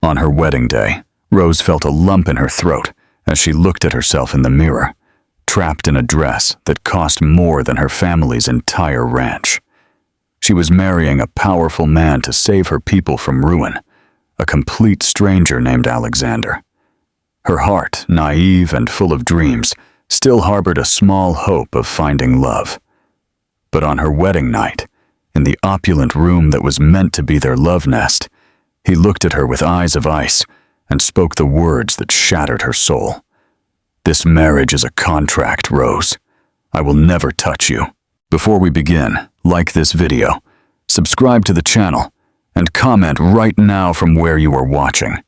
On her wedding day, Rose felt a lump in her throat as she looked at herself in the mirror, trapped in a dress that cost more than her family's entire ranch. She was marrying a powerful man to save her people from ruin, a complete stranger named Alexander. Her heart, naive and full of dreams, still harbored a small hope of finding love. But on her wedding night, in the opulent room that was meant to be their love nest, he looked at her with eyes of ice and spoke the words that shattered her soul. "This marriage is a contract, Rose. I will never touch you." Before we begin, like this video, subscribe to the channel, and comment right now from where you are watching.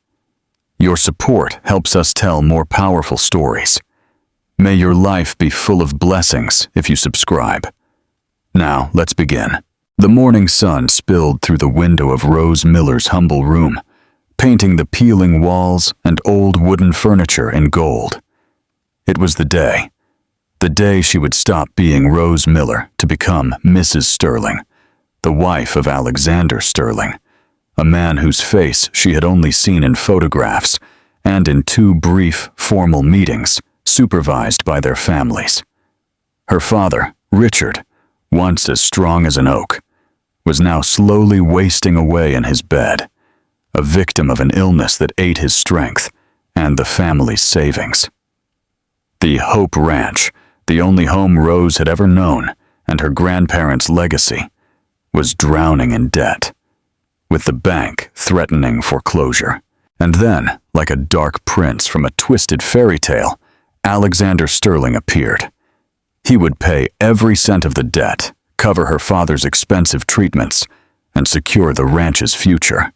Your support helps us tell more powerful stories. May your life be full of blessings if you subscribe. Now, let's begin. The morning sun spilled through the window of Rose Miller's humble room, painting the peeling walls and old wooden furniture in gold. It was the day she would stop being Rose Miller to become Mrs. Sterling, the wife of Alexander Sterling, a man whose face she had only seen in photographs and in 2 brief, formal meetings supervised by their families. Her father, Richard, once as strong as an oak, was now slowly wasting away in his bed, a victim of an illness that ate his strength and the family's savings. The Hope Ranch, the only home Rose had ever known, and her grandparents' legacy, was drowning in debt, with the bank threatening foreclosure. And then, like a dark prince from a twisted fairy tale, Alexander Sterling appeared. He would pay every cent of the debt, cover her father's expensive treatments, and secure the ranch's future.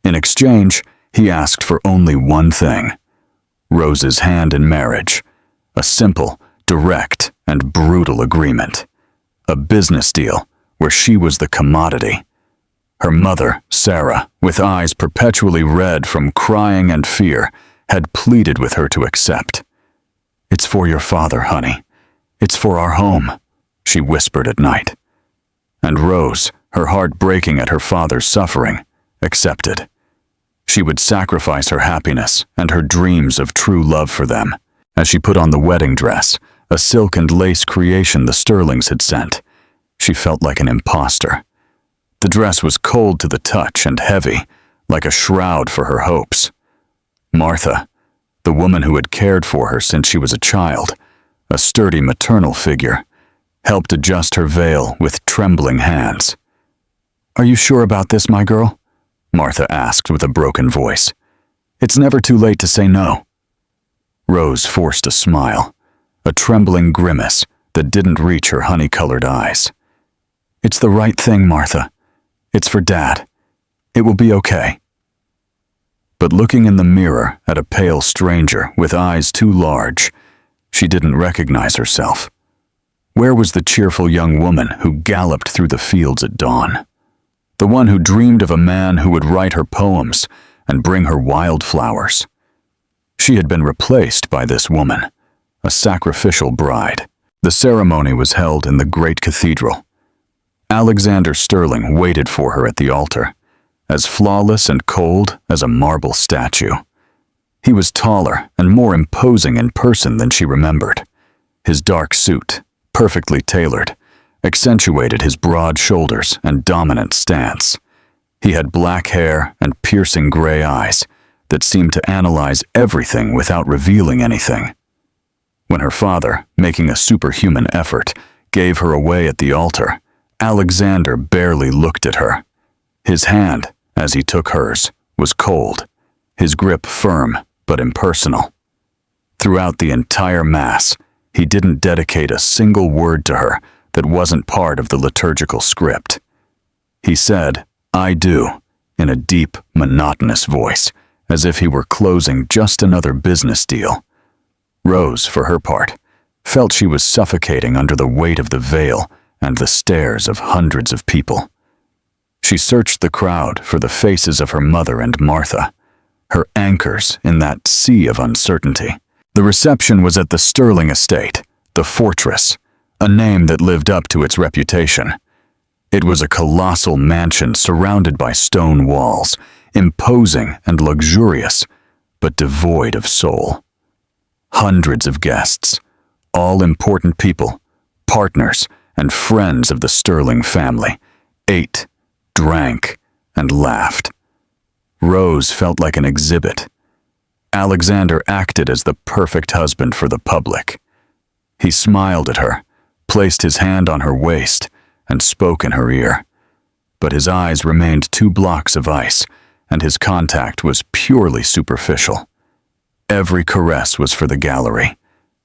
In exchange, he asked for only one thing: Rose's hand in marriage, a simple, direct, and brutal agreement. A business deal where she was the commodity. Her mother, Sarah, with eyes perpetually red from crying and fear, had pleaded with her to accept. "It's for your father, honey. It's for our home," she whispered at night. And Rose, her heart breaking at her father's suffering, accepted. She would sacrifice her happiness and her dreams of true love for them. As she put on the wedding dress, a silk and lace creation the Sterlings had sent, she felt like an imposter. The dress was cold to the touch and heavy, like a shroud for her hopes. Martha, the woman who had cared for her since she was a child, a sturdy maternal figure, helped adjust her veil with trembling hands. "Are you sure about this, my girl?" Martha asked with a broken voice. "It's never too late to say no." Rose forced a smile, a trembling grimace that didn't reach her honey-colored eyes. "It's the right thing, Martha. It's for Dad. It will be okay." But looking in the mirror at a pale stranger with eyes too large, she didn't recognize herself. Where was the cheerful young woman who galloped through the fields at dawn? The one who dreamed of a man who would write her poems and bring her wildflowers. She had been replaced by this woman, a sacrificial bride. The ceremony was held in the great cathedral. Alexander Sterling waited for her at the altar, as flawless and cold as a marble statue. He was taller and more imposing in person than she remembered. His dark suit, perfectly tailored, accentuated his broad shoulders and dominant stance. He had black hair and piercing gray eyes that seemed to analyze everything without revealing anything. When her father, making a superhuman effort, gave her away at the altar, Alexander barely looked at her. His hand, as he took hers, was cold, his grip firm but impersonal. Throughout the entire Mass, he didn't dedicate a single word to her that wasn't part of the liturgical script. He said, "I do," in a deep, monotonous voice, as if he were closing just another business deal. Rose, for her part, felt she was suffocating under the weight of the veil and the stares of hundreds of people. She searched the crowd for the faces of her mother and Martha, her anchors in that sea of uncertainty. The reception was at the Sterling estate, the Fortress, a name that lived up to its reputation. It was a colossal mansion surrounded by stone walls, imposing and luxurious, but devoid of soul. Hundreds of guests, all important people, partners, and friends of the Sterling family, ate, drank, and laughed. Rose felt like an exhibit. Alexander acted as the perfect husband for the public. He smiled at her, placed his hand on her waist, and spoke in her ear. But his eyes remained 2 blocks of ice, and his contact was purely superficial. Every caress was for the gallery,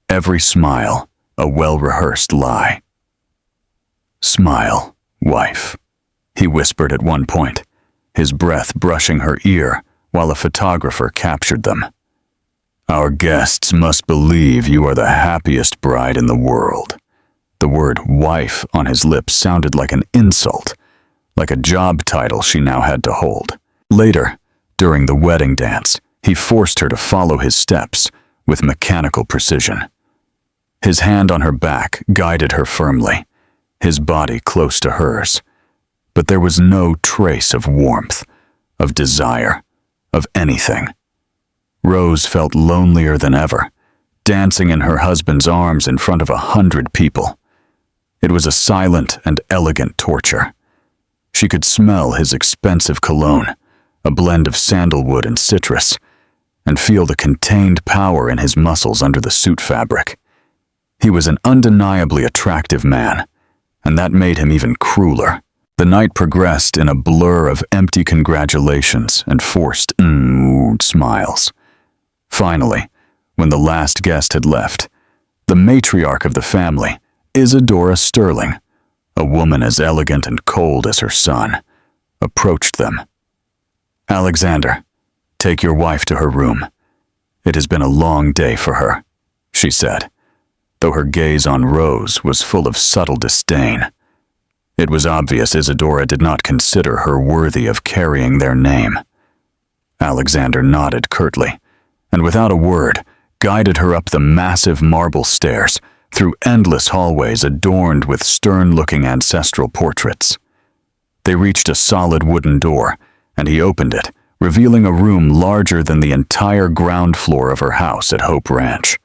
every smile a well-rehearsed lie. "Smile, wife," he whispered at one point, his breath brushing her ear while a photographer captured them. "Our guests must believe you are the happiest bride in the world." The word wife on his lips sounded like an insult, like a job title she now had to hold. Later, during the wedding dance, he forced her to follow his steps with mechanical precision. His hand on her back guided her firmly, his body close to hers. But there was no trace of warmth, of desire, of anything. Rose felt lonelier than ever, dancing in her husband's arms in front of 100 people. It was a silent and elegant torture. She could smell his expensive cologne, a blend of sandalwood and citrus, and feel the contained power in his muscles under the suit fabric. He was an undeniably attractive man, and that made him even crueler. The night progressed in a blur of empty congratulations and forced smiles. Finally, when the last guest had left, the matriarch of the family, Isadora Sterling, a woman as elegant and cold as her son, approached them. "Alexander, take your wife to her room. It has been a long day for her," she said, though her gaze on Rose was full of subtle disdain. It was obvious Isadora did not consider her worthy of carrying their name. Alexander nodded curtly, and without a word, guided her up the massive marble stairs, through endless hallways adorned with stern-looking ancestral portraits. They reached a solid wooden door, and he opened it, revealing a room larger than the entire ground floor of her house at Hope Ranch.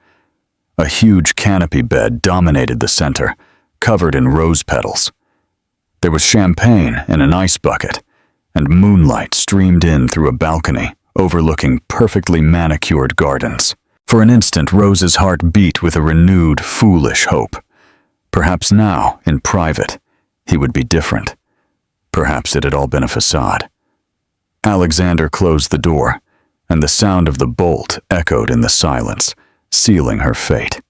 A huge canopy bed dominated the center, covered in rose petals. There was champagne in an ice bucket, and moonlight streamed in through a balcony overlooking perfectly manicured gardens. For an instant, Rose's heart beat with a renewed, foolish hope. Perhaps now, in private, he would be different. Perhaps it had all been a facade. Alexander closed the door, and the sound of the bolt echoed in the silence, sealing her fate.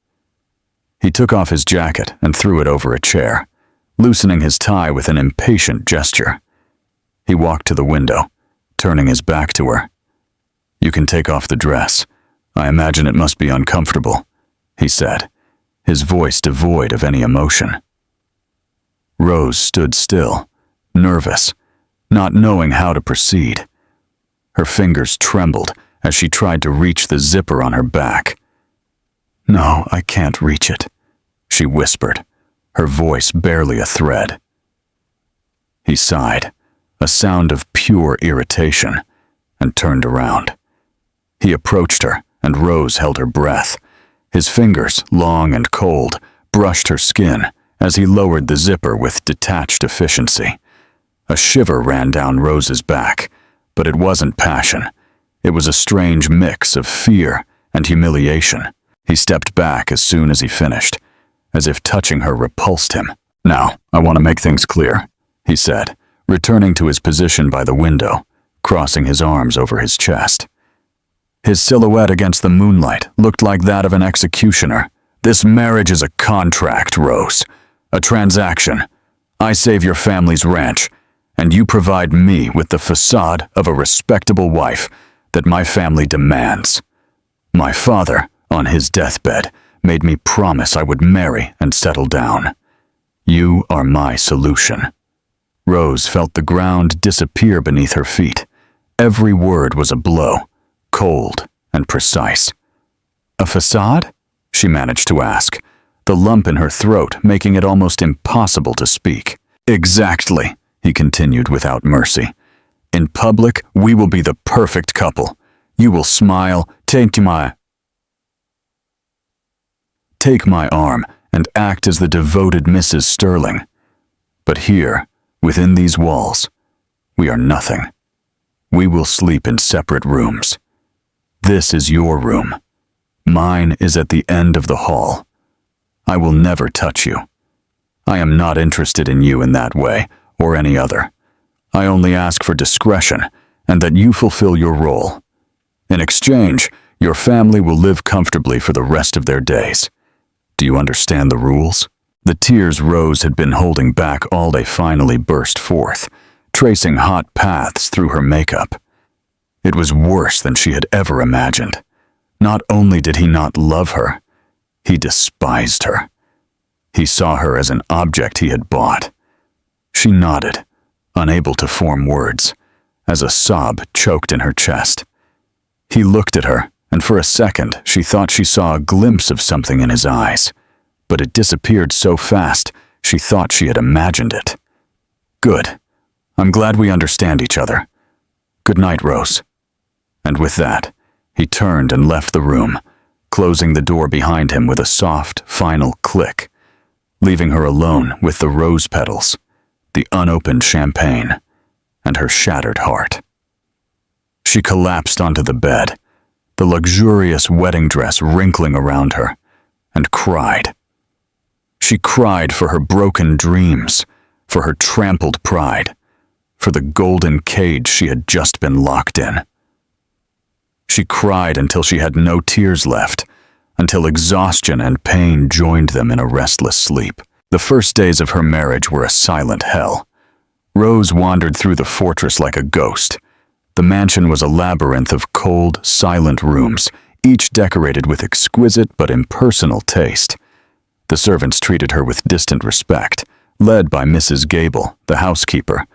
He took off his jacket and threw it over a chair, loosening his tie with an impatient gesture. He walked to the window, turning his back to her. "You can take off the dress. I imagine it must be uncomfortable," he said, his voice devoid of any emotion. Rose stood still, nervous, not knowing how to proceed. Her fingers trembled as she tried to reach the zipper on her back. "No, I can't reach it," she whispered, her voice barely a thread. He sighed, a sound of pure irritation, and turned around. He approached her, and Rose held her breath. His fingers, long and cold, brushed her skin as he lowered the zipper with detached efficiency. A shiver ran down Rose's back, but it wasn't passion. It was a strange mix of fear and humiliation. He stepped back as soon as he finished, as if touching her repulsed him. "Now, I want to make things clear," he said, returning to his position by the window, crossing his arms over his chest. His silhouette against the moonlight looked like that of an executioner. "This marriage is a contract, Rose. A transaction. I save your family's ranch, and you provide me with the facade of a respectable wife that my family demands. My father, on his deathbed, made me promise I would marry and settle down. You are my solution." Rose felt the ground disappear beneath her feet. Every word was a blow, cold and precise. "A facade?" she managed to ask, the lump in her throat making it almost impossible to speak. "Exactly," he continued without mercy. In public, we will be the perfect couple. You will smile, take my arm, and act as the devoted Mrs. Sterling. But here, within these walls, we are nothing. We will sleep in separate rooms. This is your room. Mine is at the end of the hall. I will never touch you. I am not interested in you in that way, or any other. I only ask for discretion, and that you fulfill your role. In exchange, your family will live comfortably for the rest of their days. Do you understand the rules? The tears Rose had been holding back all day finally burst forth, tracing hot paths through her makeup. It was worse than she had ever imagined. Not only did he not love her, he despised her. He saw her as an object he had bought. She nodded, unable to form words, as a sob choked in her chest. He looked at her, and for a second she thought she saw a glimpse of something in his eyes, but it disappeared so fast she thought she had imagined it. Good. I'm glad we understand each other. Good night, Rose. And with that, he turned and left the room, closing the door behind him with a soft, final click, leaving her alone with the rose petals, the unopened champagne, and her shattered heart. She collapsed onto the bed, the luxurious wedding dress wrinkling around her, and cried. She cried for her broken dreams, for her trampled pride, for the golden cage she had just been locked in. She cried until she had no tears left, until exhaustion and pain joined them in a restless sleep. The first days of her marriage were a silent hell. Rose wandered through the fortress like a ghost. The mansion was a labyrinth of cold, silent rooms, each decorated with exquisite but impersonal taste. The servants treated her with distant respect, led by Mrs. Gable, the housekeeper,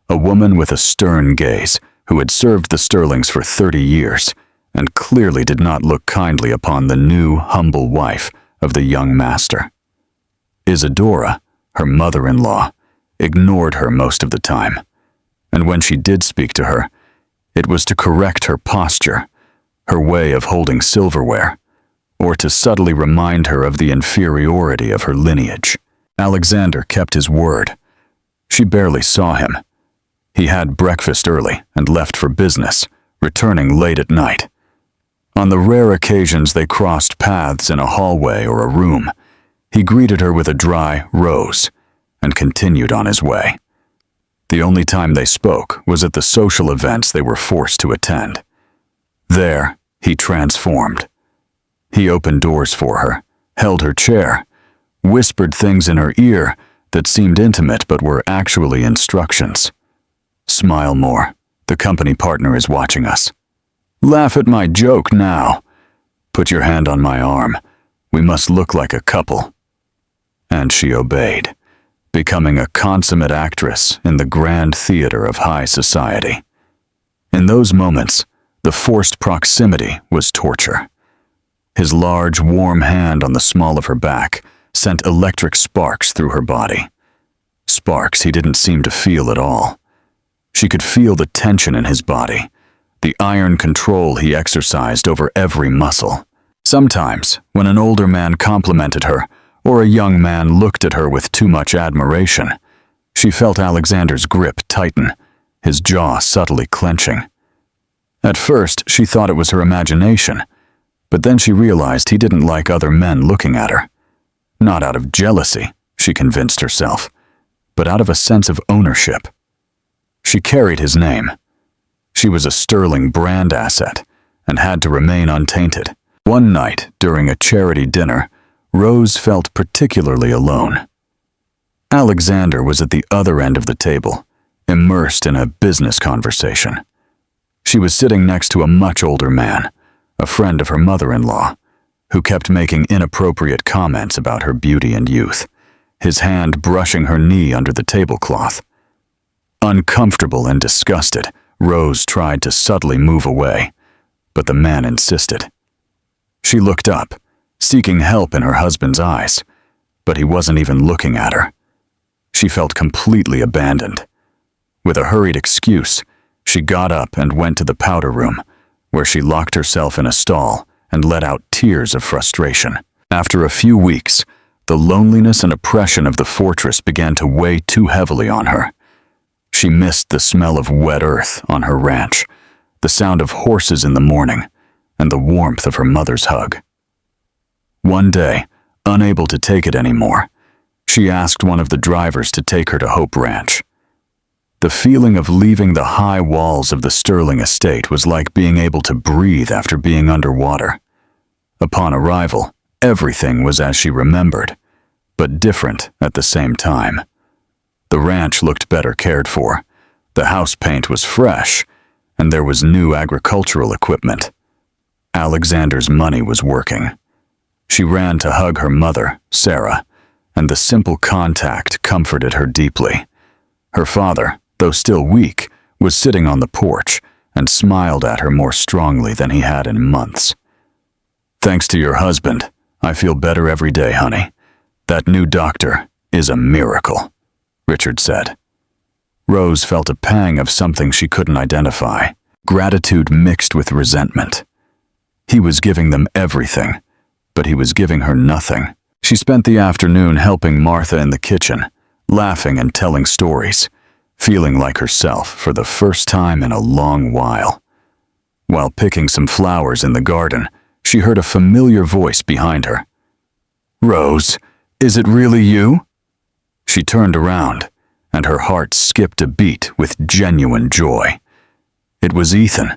a woman with a stern gaze who had served the Sterlings for 30 years and clearly did not look kindly upon the new, humble wife of the young master. Isadora, her mother-in-law, ignored her most of the time, and when she did speak to her, it was to correct her posture, her way of holding silverware, or to subtly remind her of the inferiority of her lineage. Alexander kept his word. She barely saw him. He had breakfast early and left for business, returning late at night. On the rare occasions they crossed paths in a hallway or a room, he greeted her with a dry rose and continued on his way. The only time they spoke was at the social events they were forced to attend. There, he transformed. He opened doors for her, held her chair, whispered things in her ear that seemed intimate but were actually instructions. Smile more. The company partner is watching us. Laugh at my joke now. Put your hand on my arm. We must look like a couple. And she obeyed, becoming a consummate actress in the grand theater of high society. In those moments, the forced proximity was torture. His large, warm hand on the small of her back sent electric sparks through her body. Sparks he didn't seem to feel at all. She could feel the tension in his body, the iron control he exercised over every muscle. Sometimes, when an older man complimented her, or a young man looked at her with too much admiration, she felt Alexander's grip tighten, his jaw subtly clenching. At first, she thought it was her imagination, but then she realized he didn't like other men looking at her. Not out of jealousy, she convinced herself, but out of a sense of ownership. She carried his name. She was a Sterling brand asset and had to remain untainted. One night, during a charity dinner, Rose felt particularly alone. Alexander was at the other end of the table, immersed in a business conversation. She was sitting next to a much older man, a friend of her mother-in-law, who kept making inappropriate comments about her beauty and youth, his hand brushing her knee under the tablecloth. Uncomfortable and disgusted, Rose tried to subtly move away, but the man insisted. She looked up, seeking help in her husband's eyes, but he wasn't even looking at her. She felt completely abandoned. With a hurried excuse, She got up and went to the powder room, where she locked herself in a stall and let out tears of frustration. After a few weeks, the loneliness and oppression of the fortress began to weigh too heavily on her. She missed the smell of wet earth on her ranch, the sound of horses in the morning, and the warmth of her mother's hug. One day, unable to take it anymore, she asked one of the drivers to take her to Hope Ranch. The feeling of leaving the high walls of the Sterling estate was like being able to breathe after being underwater. Upon arrival, everything was as she remembered, but different at the same time. The ranch looked better cared for, the house paint was fresh, and there was new agricultural equipment. Alexander's money was working. She ran to hug her mother, Sarah, and the simple contact comforted her deeply. Her father, though still weak, was sitting on the porch and smiled at her more strongly than he had in months. "Thanks to your husband, I feel better every day, honey. That new doctor is a miracle," Richard said. Rose felt a pang of something she couldn't identify, gratitude mixed with resentment. He was giving them everything, but he was giving her nothing. She spent the afternoon helping Martha in the kitchen, laughing and telling stories, feeling like herself for the first time in a long while. While picking some flowers in the garden, she heard a familiar voice behind her. "Rose, is it really you?" She turned around, and her heart skipped a beat with genuine joy. It was Ethan.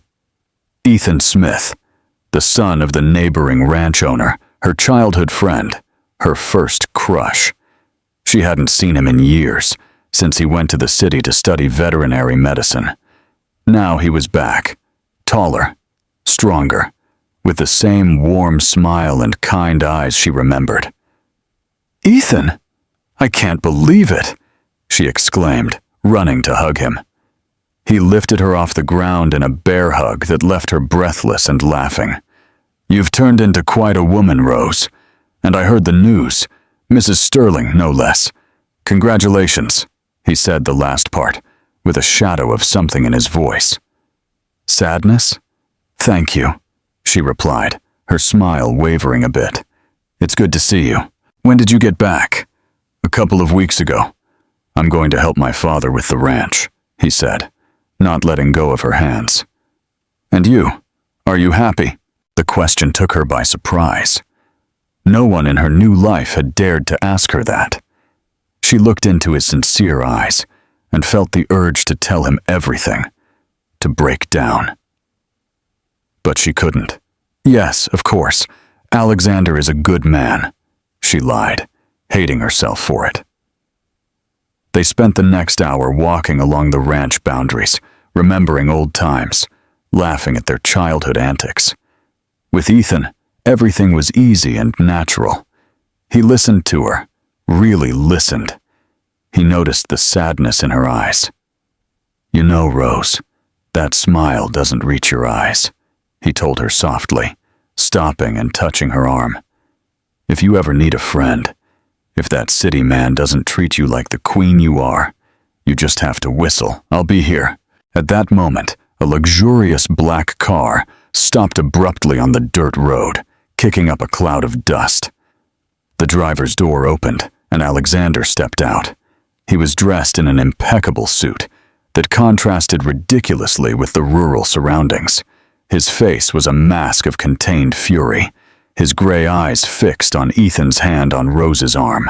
Ethan Smith, the son of the neighboring ranch owner, her childhood friend, her first crush. She hadn't seen him in years, since he went to the city to study veterinary medicine. Now he was back, taller, stronger, with the same warm smile and kind eyes she remembered. "Ethan, I can't believe it," she exclaimed, running to hug him. He lifted her off the ground in a bear hug that left her breathless and laughing. "You've turned into quite a woman, Rose. And I heard the news. Mrs. Sterling, no less. Congratulations," he said the last part, with a shadow of something in his voice. "Sadness? Thank you," she replied, her smile wavering a bit. "It's good to see you. When did you get back?" "A couple of weeks ago. I'm going to help my father with the ranch," he said, not letting go of her hands. "And you? Are you happy?" The question took her by surprise. No one in her new life had dared to ask her that. She looked into his sincere eyes and felt the urge to tell him everything, to break down. But she couldn't. "Yes, of course. Alexander is a good man," she lied, hating herself for it. They spent the next hour walking along the ranch boundaries, remembering old times, laughing at their childhood antics. With Ethan, everything was easy and natural. He listened to her, really listened. He noticed the sadness in her eyes. "You know, Rose, that smile doesn't reach your eyes," he told her softly, stopping and touching her arm. "If you ever need a friend, if that city man doesn't treat you like the queen you are, you just have to whistle. I'll be here." At that moment, a luxurious black car stopped abruptly on the dirt road, kicking up a cloud of dust. The driver's door opened, and Alexander stepped out. He was dressed in an impeccable suit that contrasted ridiculously with the rural surroundings. His face was a mask of contained fury, his gray eyes fixed on Ethan's hand on Rose's arm.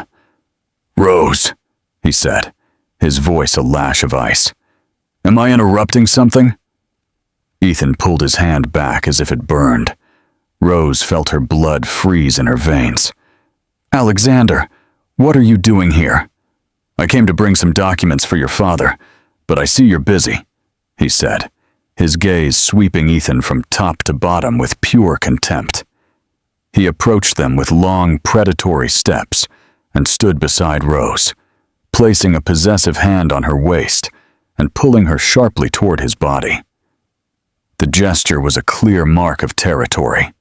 "Rose," he said, his voice a lash of ice. "Am I interrupting something?" Ethan pulled his hand back as if it burned. Rose felt her blood freeze in her veins. "Alexander, what are you doing here?" "I came to bring some documents for your father, but I see you're busy," he said, his gaze sweeping Ethan from top to bottom with pure contempt. He approached them with long, predatory steps and stood beside Rose, placing a possessive hand on her waist and pulling her sharply toward his body. The gesture was a clear mark of territory.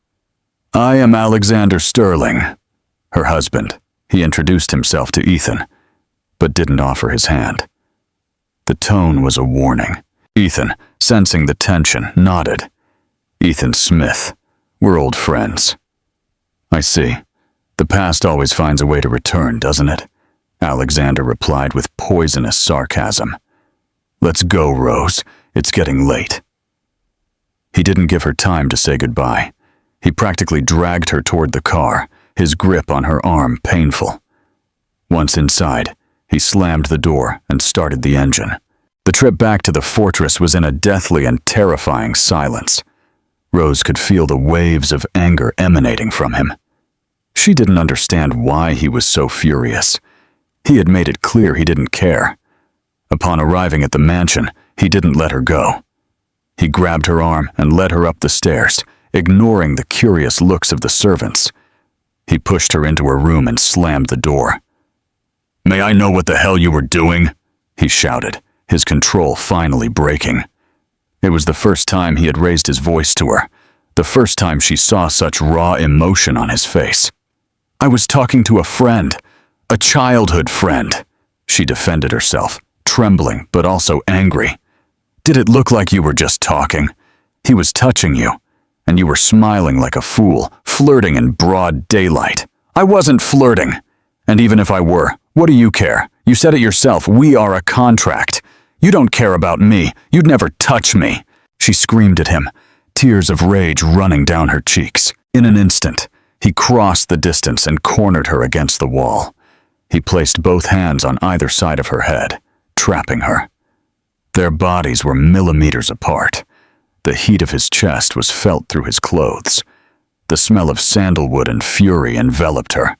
"I am Alexander Sterling, her husband," he introduced himself to Ethan, but didn't offer his hand. The tone was a warning. Ethan, sensing the tension, nodded. Ethan Smith. We're old friends. I see. The past always finds a way to return, doesn't it? Alexander replied with poisonous sarcasm. Let's go, Rose. It's getting late. He didn't give her time to say goodbye. He practically dragged her toward the car, his grip on her arm painful. Once inside, he slammed the door and started the engine. The trip back to the fortress was in a deathly and terrifying silence. Rose could feel the waves of anger emanating from him. She didn't understand why he was so furious. He had made it clear he didn't care. Upon arriving at the mansion, he didn't let her go. He grabbed her arm and led her up the stairs, ignoring the curious looks of the servants. He pushed her into her room and slammed the door. "May I know what the hell you were doing?" he shouted, his control finally breaking. It was the first time he had raised his voice to her, the first time she saw such raw emotion on his face. "I was talking to a friend, a childhood friend," she defended herself, trembling but also angry. "Did it look like you were just talking? He was touching you, and you were smiling like a fool, flirting in broad daylight." "I wasn't flirting. And even if I were, what do you care? You said it yourself, we are a contract. You don't care about me. You'd never touch me." She screamed at him, tears of rage running down her cheeks. In an instant, he crossed the distance and cornered her against the wall. He placed both hands on either side of her head, trapping her. Their bodies were millimeters apart. The heat of his chest was felt through his clothes. The smell of sandalwood and fury enveloped her.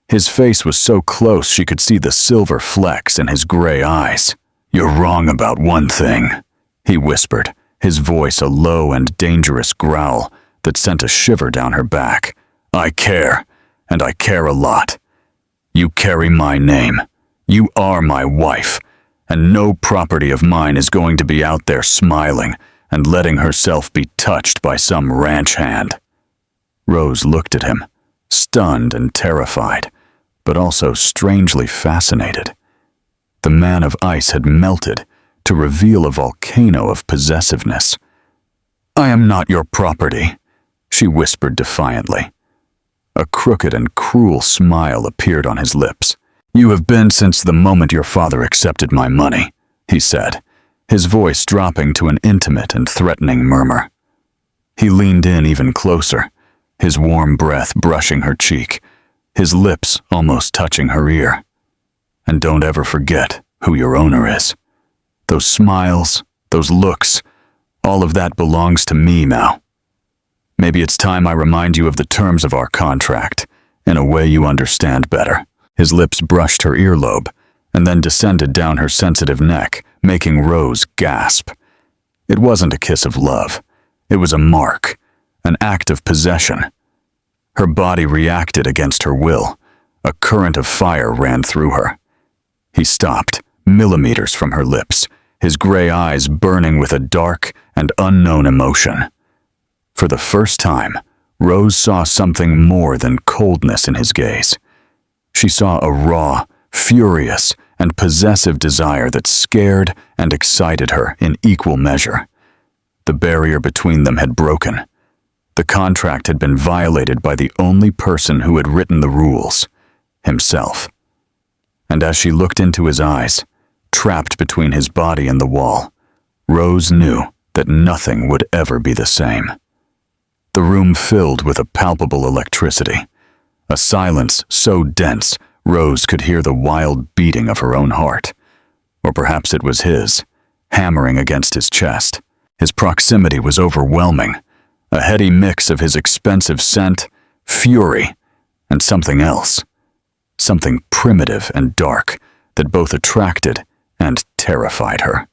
His face was so close she could see the silver flecks in his gray eyes. "You're wrong about one thing," he whispered, his voice a low and dangerous growl that sent a shiver down her back. "I care, and I care a lot. You carry my name. You are my wife, and no property of mine is going to be out there smiling and letting herself be touched by some ranch hand." Rose looked at him, stunned and terrified, but also strangely fascinated. The man of ice had melted to reveal a volcano of possessiveness. "I am not your property," she whispered defiantly. A crooked and cruel smile appeared on his lips. "You have been since the moment your father accepted my money," he said, his voice dropping to an intimate and threatening murmur. He leaned in even closer, his warm breath brushing her cheek, his lips almost touching her ear. "And don't ever forget who your owner is. Those smiles, those looks, all of that belongs to me now. Maybe it's time I remind you of the terms of our contract, in a way you understand better." His lips brushed her earlobe, and then descended down her sensitive neck, making Rose gasp. It wasn't a kiss of love. It was a mark, an act of possession. Her body reacted against her will. A current of fire ran through her. He stopped, millimeters from her lips, his gray eyes burning with a dark and unknown emotion. For the first time, Rose saw something more than coldness in his gaze. She saw a raw, furious, and possessive desire that scared and excited her in equal measure. The barrier between them had broken. The contract had been violated by the only person who had written the rules, himself. And as she looked into his eyes, trapped between his body and the wall, Rose knew that nothing would ever be the same. The room filled with a palpable electricity, a silence so dense Rose could hear the wild beating of her own heart. Or perhaps it was his, hammering against his chest. His proximity was overwhelming, a heady mix of his expensive scent, fury, and something else. Something primitive and dark that both attracted and terrified her.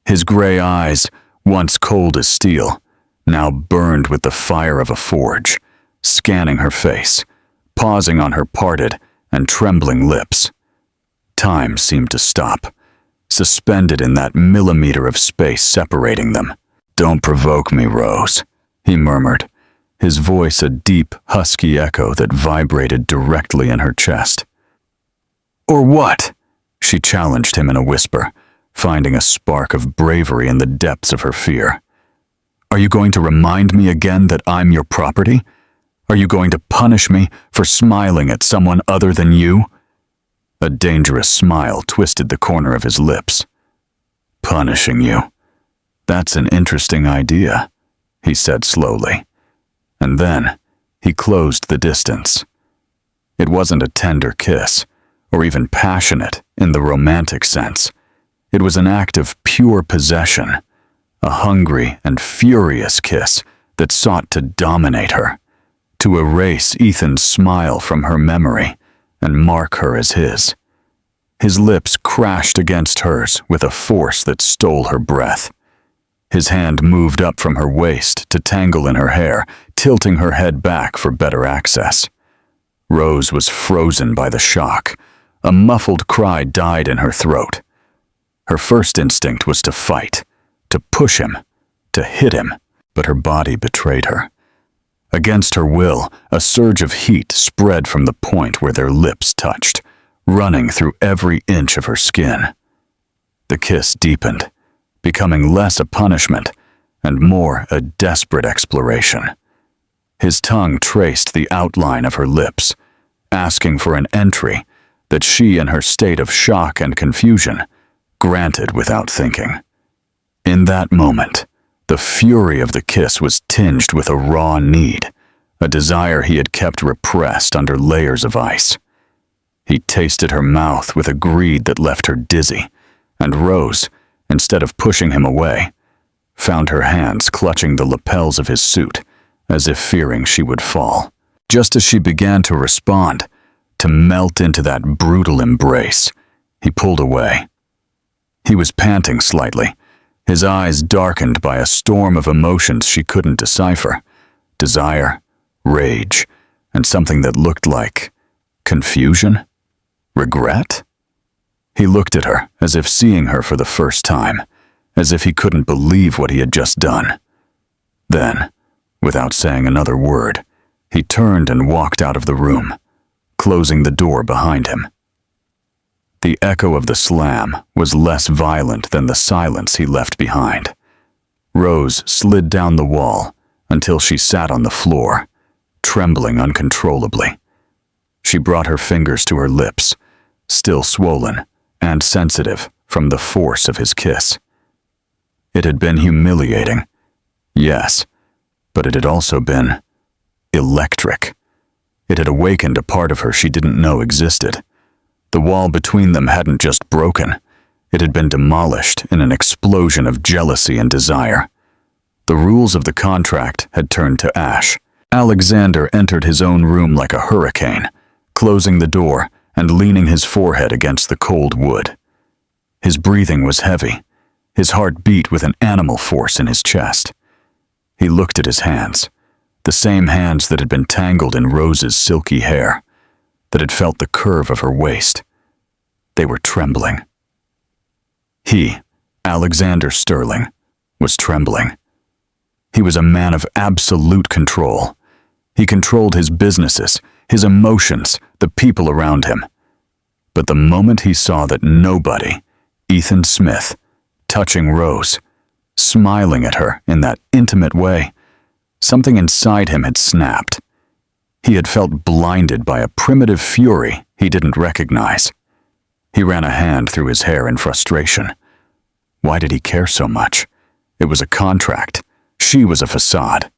His gray eyes, once cold as steel, now burned with the fire of a forge, scanning her face, pausing on her parted and trembling lips. Time seemed to stop, suspended in that millimeter of space separating them. "Don't provoke me, Rose," he murmured, his voice a deep, husky echo that vibrated directly in her chest. "Or what?" she challenged him in a whisper, finding a spark of bravery in the depths of her fear. "Are you going to remind me again that I'm your property? Are you going to punish me for smiling at someone other than you?" A dangerous smile twisted the corner of his lips. "Punishing you? That's an interesting idea," he said slowly. And then he closed the distance. It wasn't a tender kiss, or even passionate in the romantic sense. It was an act of pure possession, a hungry and furious kiss that sought to dominate her, to erase Ethan's smile from her memory and mark her as his. His lips crashed against hers with a force that stole her breath. His hand moved up from her waist to tangle in her hair, tilting her head back for better access. Rose was frozen by the shock. A muffled cry died in her throat. Her first instinct was to fight, to push him, to hit him, but her body betrayed her. Against her will, a surge of heat spread from the point where their lips touched, running through every inch of her skin. The kiss deepened, becoming less a punishment and more a desperate exploration. His tongue traced the outline of her lips, asking for an entry that she, in her state of shock and confusion, granted without thinking. In that moment, the fury of the kiss was tinged with a raw need, a desire he had kept repressed under layers of ice. He tasted her mouth with a greed that left her dizzy, and Rose, instead of pushing him away, found her hands clutching the lapels of his suit, as if fearing she would fall. Just as she began to respond, to melt into that brutal embrace, he pulled away. He was panting slightly, his eyes darkened by a storm of emotions she couldn't decipher: desire, rage, and something that looked like confusion, regret. He looked at her as if seeing her for the first time, as if he couldn't believe what he had just done. Then, without saying another word, he turned and walked out of the room, closing the door behind him. The echo of the slam was less violent than the silence he left behind. Rose slid down the wall until she sat on the floor, trembling uncontrollably. She brought her fingers to her lips, still swollen and sensitive from the force of his kiss. It had been humiliating, yes, but it had also been electric. It had awakened a part of her she didn't know existed. The wall between them hadn't just broken, it had been demolished in an explosion of jealousy and desire. The rules of the contract had turned to ash. Alexander entered his own room like a hurricane, closing the door and leaning his forehead against the cold wood. His breathing was heavy, his heart beat with an animal force in his chest. He looked at his hands, the same hands that had been tangled in Rose's silky hair, that had felt the curve of her waist. They were trembling. He, Alexander Sterling, was trembling. He was a man of absolute control. He controlled his businesses, his emotions, the people around him. But the moment he saw that nobody, Ethan Smith, touching Rose, smiling at her in that intimate way, something inside him had snapped. He had felt blinded by a primitive fury he didn't recognize. He ran a hand through his hair in frustration. Why did he care so much? It was a contract. She was a facade.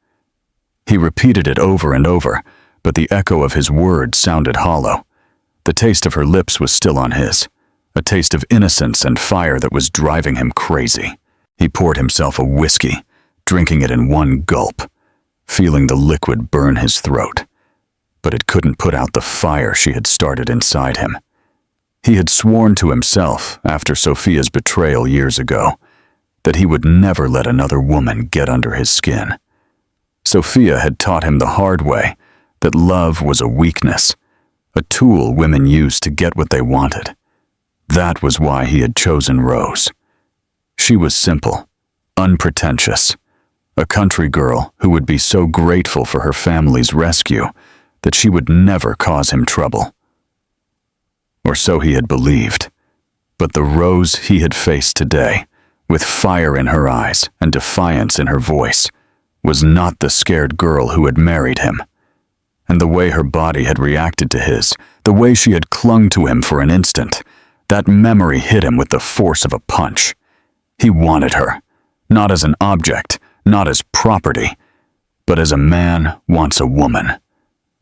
He repeated it over and over, but the echo of his words sounded hollow. The taste of her lips was still on his, a taste of innocence and fire that was driving him crazy. He poured himself a whiskey, drinking it in one gulp, feeling the liquid burn his throat. But it couldn't put out the fire she had started inside him. He had sworn to himself, after Sophia's betrayal years ago, that he would never let another woman get under his skin. Sophia had taught him the hard way that love was a weakness, a tool women used to get what they wanted. That was why he had chosen Rose. She was simple, unpretentious, a country girl who would be so grateful for her family's rescue that she would never cause him trouble. Or so he had believed. But the Rose he had faced today, with fire in her eyes and defiance in her voice, was not the scared girl who had married him. And the way her body had reacted to his, the way she had clung to him for an instant, that memory hit him with the force of a punch. He wanted her, not as an object, not as property, but as a man wants a woman.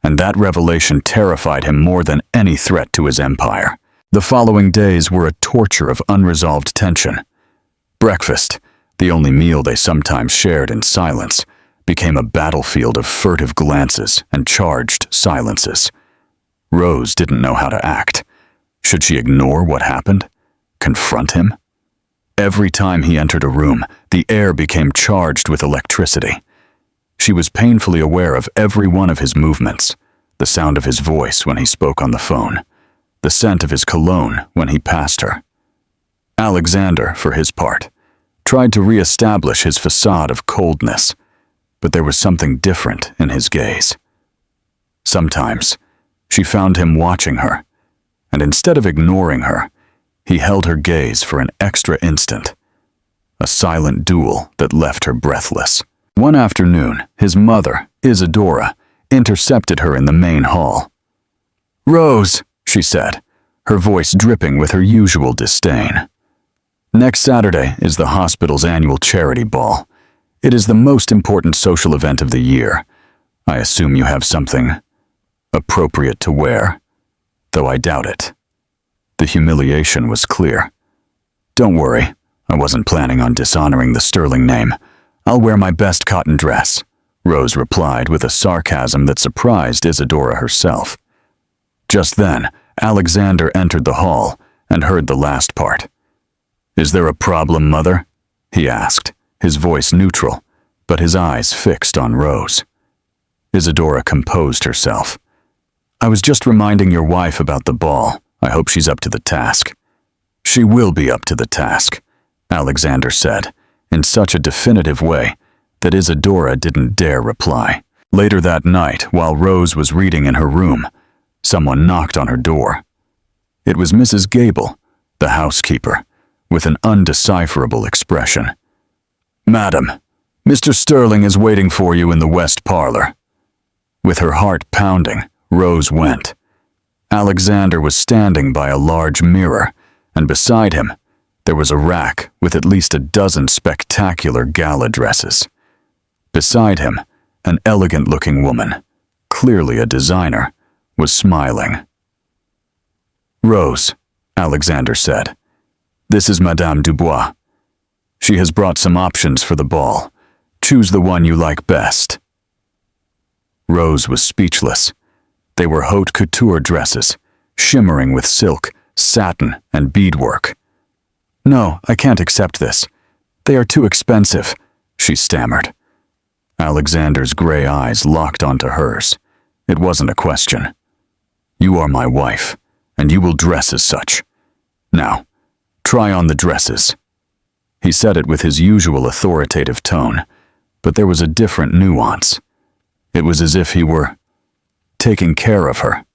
And that revelation terrified him more than any threat to his empire. The following days were a torture of unresolved tension. Breakfast, the only meal they sometimes shared in silence, became a battlefield of furtive glances and charged silences. Rose didn't know how to act. Should she ignore what happened? Confront him? Every time he entered a room, the air became charged with electricity. She was painfully aware of every one of his movements, the sound of his voice when he spoke on the phone, the scent of his cologne when he passed her. Alexander, for his part, tried to re-establish his facade of coldness, but there was something different in his gaze. Sometimes, she found him watching her, and instead of ignoring her, he held her gaze for an extra instant, a silent duel that left her breathless. One afternoon, his mother, Isadora, intercepted her in the main hall. "Rose," she said, her voice dripping with her usual disdain. "Next Saturday is the hospital's annual charity ball. It is the most important social event of the year. I assume you have something appropriate to wear, though I doubt it." The humiliation was clear. "Don't worry, I wasn't planning on dishonoring the sterling name. I'll wear my best cotton dress," Rose replied with a sarcasm that surprised Isadora herself. Just then, Alexander entered the hall and heard the last part. "Is there a problem, Mother?" he asked, his voice neutral, but his eyes fixed on Rose. Isadora composed herself. "I was just reminding your wife about the ball. I hope she's up to the task." "She will be up to the task," Alexander said, in such a definitive way that Isadora didn't dare reply. Later that night, while Rose was reading in her room, someone knocked on her door. It was Mrs. Gable, the housekeeper, with an undecipherable expression. "Madam, Mr. Sterling is waiting for you in the west parlor." With her heart pounding, Rose went. Alexander was standing by a large mirror, and beside him, there was a rack with at least a dozen spectacular gala dresses. Beside him, an elegant-looking woman, clearly a designer, was smiling. "Rose," Alexander said, "this is Madame Dubois. She has brought some options for the ball. Choose the one you like best." Rose was speechless. They were haute couture dresses, shimmering with silk, satin, and beadwork. "No, I can't accept this. They are too expensive," she stammered. Alexander's gray eyes locked onto hers. It wasn't a question. "You are my wife, and you will dress as such. Now, try on the dresses." He said it with his usual authoritative tone, but there was a different nuance. It was as if he were taking care of her.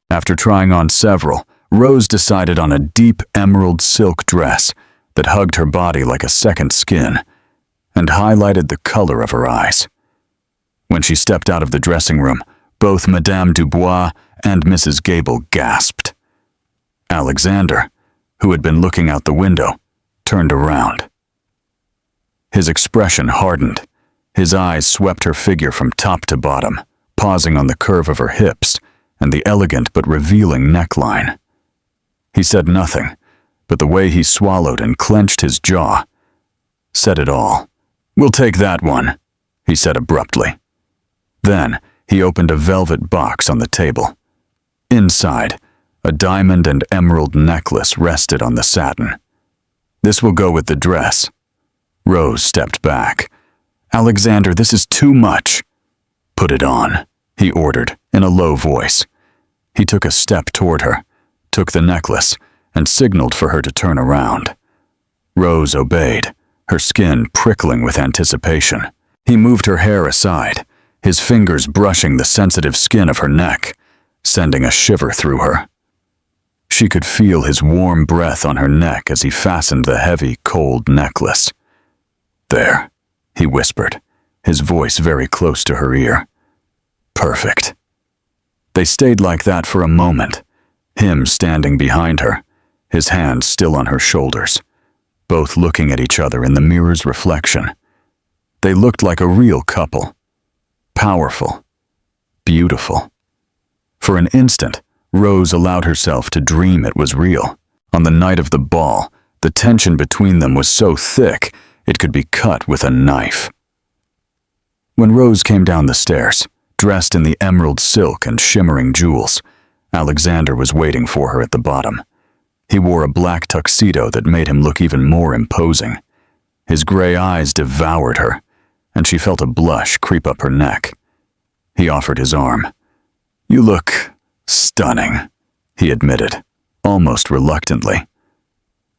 After trying on several, Rose decided on a deep emerald silk dress that hugged her body like a second skin and highlighted the color of her eyes. When she stepped out of the dressing room, both Madame Dubois and Mrs. Gable gasped. Alexander, who had been looking out the window, turned around. His expression hardened. His eyes swept her figure from top to bottom, pausing on the curve of her hips and the elegant but revealing neckline. He said nothing, but the way he swallowed and clenched his jaw said it all. "We'll take that one," he said abruptly. Then he opened a velvet box on the table. Inside, a diamond and emerald necklace rested on the satin. "This will go with the dress." Rose stepped back. "Alexander, this is too much." "Put it on," he ordered in a low voice. He took a step toward her, took the necklace, and signaled for her to turn around. Rose obeyed, her skin prickling with anticipation. He moved her hair aside, his fingers brushing the sensitive skin of her neck, sending a shiver through her. She could feel his warm breath on her neck as he fastened the heavy, cold necklace. "There," he whispered, his voice very close to her ear. "Perfect." They stayed like that for a moment, him standing behind her, his hands still on her shoulders, both looking at each other in the mirror's reflection. They looked like a real couple. Powerful. Beautiful. For an instant, Rose allowed herself to dream it was real. On the night of the ball, the tension between them was so thick it could be cut with a knife. When Rose came down the stairs, dressed in the emerald silk and shimmering jewels, Alexander was waiting for her at the bottom. He wore a black tuxedo that made him look even more imposing. His gray eyes devoured her, and she felt a blush creep up her neck. He offered his arm. "You look stunning," he admitted, almost reluctantly.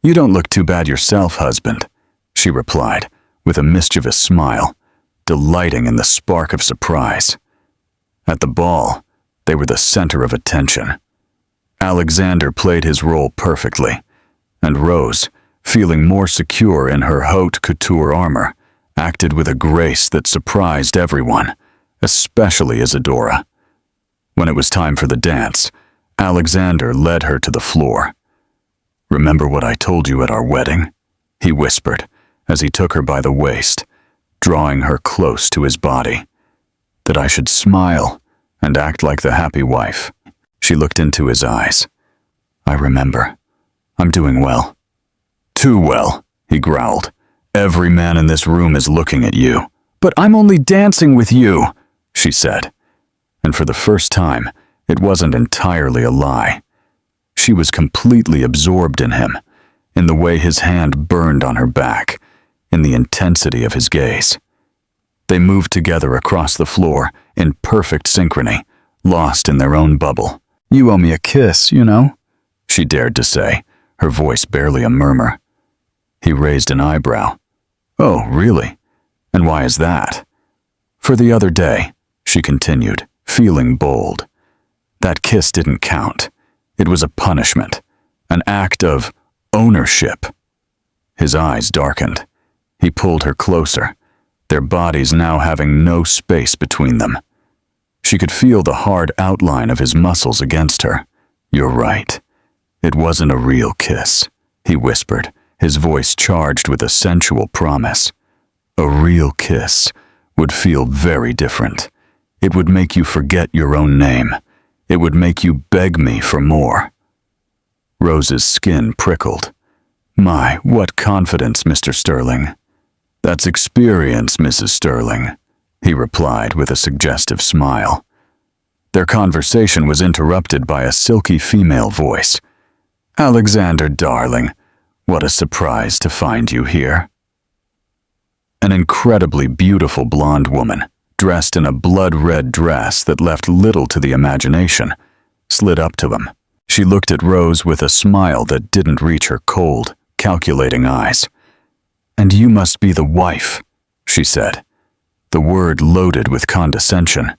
"You don't look too bad yourself, husband," she replied, with a mischievous smile, delighting in the spark of surprise. At the ball, they were the center of attention. Alexander played his role perfectly, and Rose, feeling more secure in her haute couture armor, acted with a grace that surprised everyone, especially Isadora. When it was time for the dance, Alexander led her to the floor. "Remember what I told you at our wedding?" he whispered as he took her by the waist, drawing her close to his body. "That I should smile and act like the happy wife." She looked into his eyes. "I remember. I'm doing well." "Too well," he growled. "Every man in this room is looking at you." "But I'm only dancing with you," she said. And for the first time, it wasn't entirely a lie. She was completely absorbed in him, in the way his hand burned on her back, in the intensity of his gaze. They moved together across the floor in perfect synchrony, lost in their own bubble. "You owe me a kiss, you know," she dared to say, her voice barely a murmur. He raised an eyebrow. "Oh, really? And why is that?" "For the other day," she continued, feeling bold. "That kiss didn't count. It was a punishment, an act of ownership." His eyes darkened. He pulled her closer, their bodies now having no space between them. She could feel the hard outline of his muscles against her. "You're right. It wasn't a real kiss," he whispered, his voice charged with a sensual promise. "A real kiss would feel very different. It would make you forget your own name. It would make you beg me for more." Rose's skin prickled. "My, what confidence, Mr. Sterling." "That's experience, Mrs. Sterling," he replied with a suggestive smile. Their conversation was interrupted by a silky female voice. "Alexander, darling, what a surprise to find you here." An incredibly beautiful blonde woman, dressed in a blood-red dress that left little to the imagination, slid up to him. She looked at Rose with a smile that didn't reach her cold, calculating eyes. "And you must be the wife," she said, the word loaded with condescension.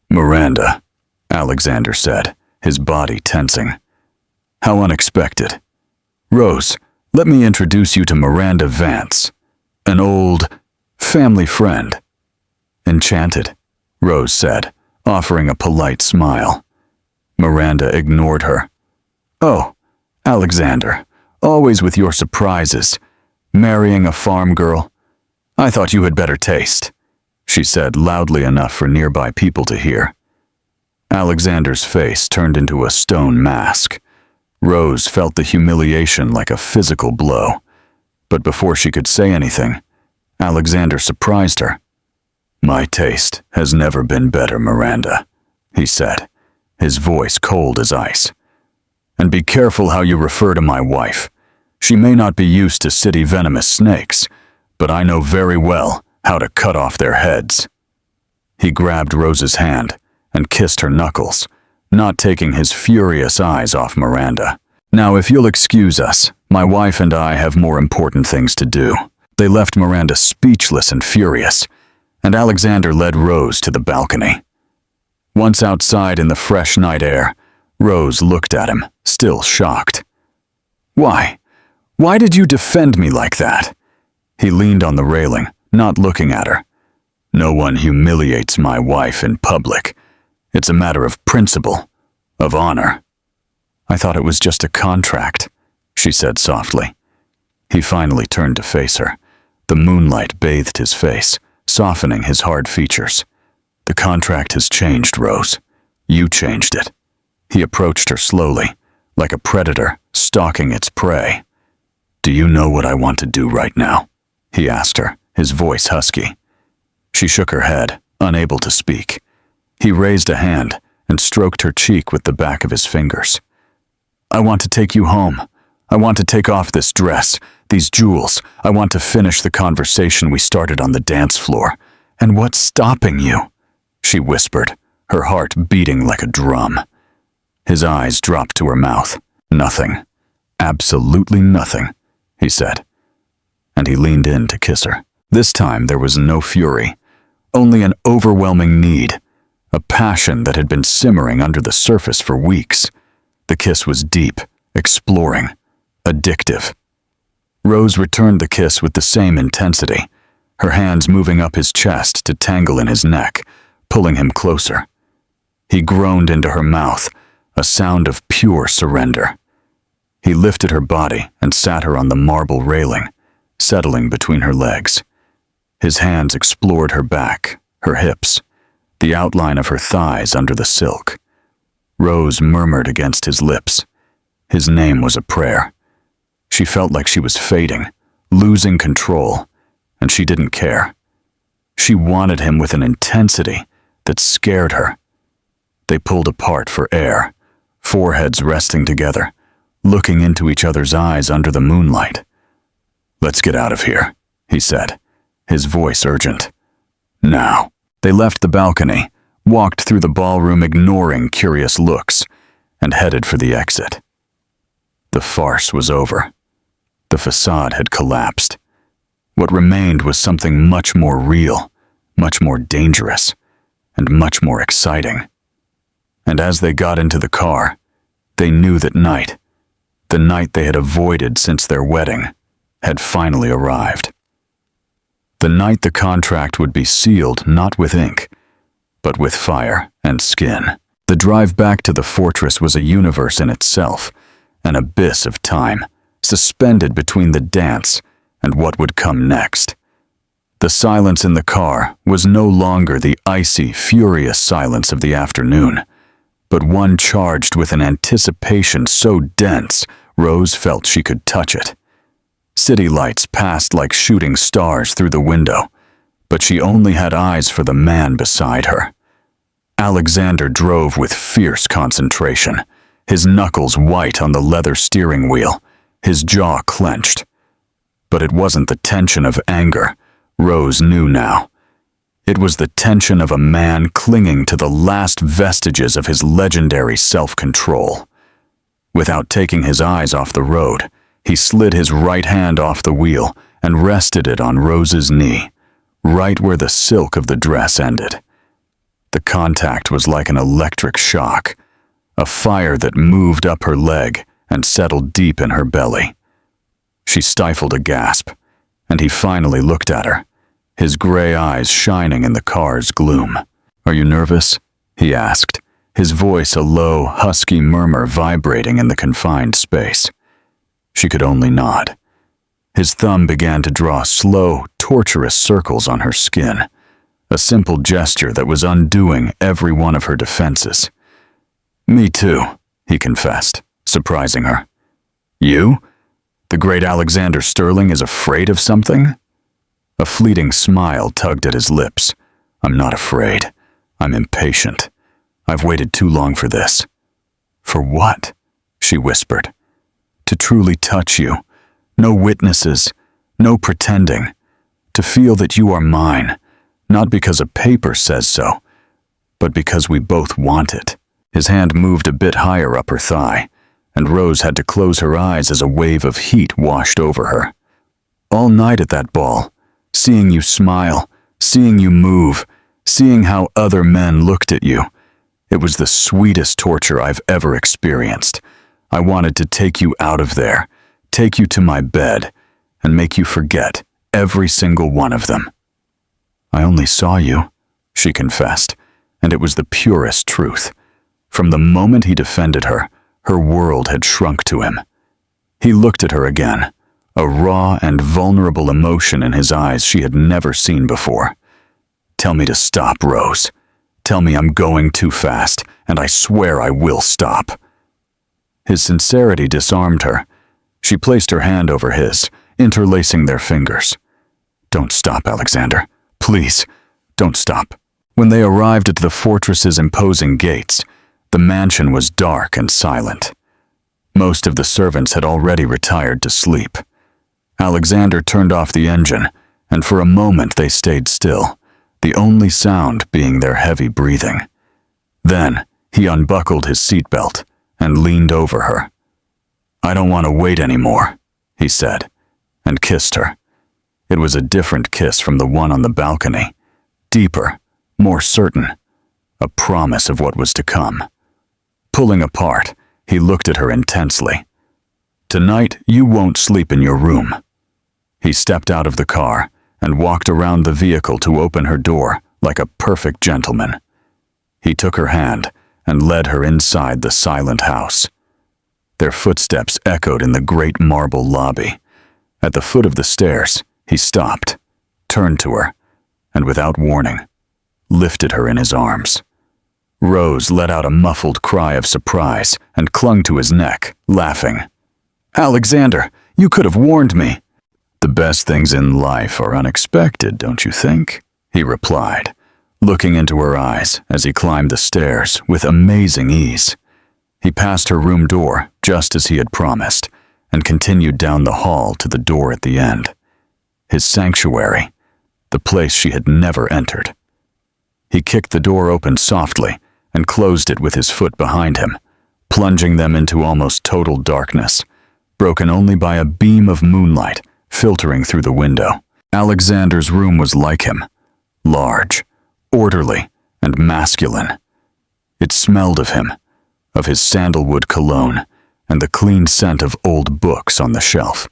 "Miranda," Alexander said, his body tensing. "How unexpected. Rose, let me introduce you to Miranda Vance, an old family friend." "Enchanted," Rose said, offering a polite smile. Miranda ignored her. "Oh, Alexander, always with your surprises. Marrying a farm girl. I thought you had better taste," she said loudly enough for nearby people to hear. Alexander's face turned into a stone mask. Rose felt the humiliation like a physical blow. But before she could say anything, Alexander surprised her. "My taste has never been better, Miranda," he said, his voice cold as ice. "And be careful how you refer to my wife. She may not be used to city venomous snakes, but I know very well how to cut off their heads." He grabbed Rose's hand and kissed her knuckles, not taking his furious eyes off Miranda. "Now, if you'll excuse us, my wife and I have more important things to do." They left Miranda speechless and furious, and Alexander led Rose to the balcony. Once outside in the fresh night air, Rose looked at him, still shocked. Why? Why did you defend me like that? He leaned on the railing, not looking at her. No one humiliates my wife in public. It's a matter of principle, of honor. I thought it was just a contract, she said softly. He finally turned to face her. The moonlight bathed his face, softening his hard features. The contract has changed, Rose. You changed it. He approached her slowly, like a predator stalking its prey. Do you know what I want to do right now? He asked her, his voice husky. She shook her head, unable to speak. He raised a hand and stroked her cheek with the back of his fingers. I want to take you home. I want to take off this dress, these jewels. I want to finish the conversation we started on the dance floor. And what's stopping you? She whispered, her heart beating like a drum. His eyes dropped to her mouth. Nothing. Absolutely nothing, he said. And he leaned in to kiss her. This time there was no fury, only an overwhelming need, a passion that had been simmering under the surface for weeks. The kiss was deep, exploring, addictive. Rose returned the kiss with the same intensity, her hands moving up his chest to tangle in his neck, pulling him closer. He groaned into her mouth, a sound of pure surrender. He lifted her body and sat her on the marble railing, settling between her legs. His hands explored her back, her hips, the outline of her thighs under the silk. Rose murmured against his lips. His name was a prayer. She felt like she was fading, losing control, and she didn't care. She wanted him with an intensity that scared her. They pulled apart for air, foreheads resting together, looking into each other's eyes under the moonlight. Let's get out of here, he said, his voice urgent. Now. They left the balcony, walked through the ballroom ignoring curious looks, and headed for the exit. The farce was over. The facade had collapsed. What remained was something much more real, much more dangerous, and much more exciting. And as they got into the car, they knew that night, the night they had avoided since their wedding, had finally arrived. The night the contract would be sealed not with ink, but with fire and skin. The drive back to the fortress was a universe in itself, an abyss of time, suspended between the dance and what would come next. The silence in the car was no longer the icy, furious silence of the afternoon, but one charged with an anticipation so dense Rose felt she could touch it. City lights passed like shooting stars through the window, but she only had eyes for the man beside her. Alexander drove with fierce concentration, his knuckles white on the leather steering wheel, his jaw clenched. But it wasn't the tension of anger, Rose knew now. It was the tension of a man clinging to the last vestiges of his legendary self-control. Without taking his eyes off the road, he slid his right hand off the wheel and rested it on Rose's knee, right where the silk of the dress ended. The contact was like an electric shock, a fire that moved up her leg and settled deep in her belly. She stifled a gasp, and he finally looked at her, his gray eyes shining in the car's gloom. Are you nervous? He asked, his voice a low, husky murmur vibrating in the confined space. She could only nod. His thumb began to draw slow, torturous circles on her skin, a simple gesture that was undoing every one of her defenses. Me too, he confessed, surprising her. You? The great Alexander Sterling is afraid of something? A fleeting smile tugged at his lips. I'm not afraid. I'm impatient. I've waited too long for this. For what? She whispered. To truly touch you. No witnesses. No pretending. To feel that you are mine, not because a paper says so, but because we both want it. His hand moved a bit higher up her thigh, and Rose had to close her eyes as a wave of heat washed over her. All night at that ball, seeing you smile, seeing you move, seeing how other men looked at you, It was the sweetest torture I've ever experienced. I wanted to take you out of there, take you to my bed, and make you forget every single one of them. I only saw you, she confessed, and it was the purest truth. From the moment he defended her, her world had shrunk to him. He looked at her again, a raw and vulnerable emotion in his eyes she had never seen before. Tell me to stop, Rose. Tell me I'm going too fast, and I swear I will stop. His sincerity disarmed her. She placed her hand over his, interlacing their fingers. Don't stop, Alexander. Please, don't stop. When they arrived at the fortress's imposing gates, the mansion was dark and silent. Most of the servants had already retired to sleep. Alexander turned off the engine, and for a moment they stayed still, the only sound being their heavy breathing. Then he unbuckled his seatbelt and leaned over her. I don't want to wait anymore, he said, and kissed her. It was a different kiss from the one on the balcony, deeper, more certain, a promise of what was to come. Pulling apart, he looked at her intensely. Tonight, you won't sleep in your room. He stepped out of the car and walked around the vehicle to open her door like a perfect gentleman. He took her hand and led her inside the silent house. Their footsteps echoed in the great marble lobby. At the foot of the stairs, he stopped, turned to her, and without warning, lifted her in his arms. Rose let out a muffled cry of surprise and clung to his neck, laughing. Alexander, you could have warned me. The best things in life are unexpected, don't you think? He replied, looking into her eyes as he climbed the stairs with amazing ease. He passed her room door just as he had promised and continued down the hall to the door at the end. His sanctuary, the place she had never entered. He kicked the door open softly and closed it with his foot behind him, plunging them into almost total darkness, broken only by a beam of moonlight filtering through the window. Alexander's room was like him, large, orderly, and masculine. It smelled of him, of his sandalwood cologne, and the clean scent of old books on the shelf.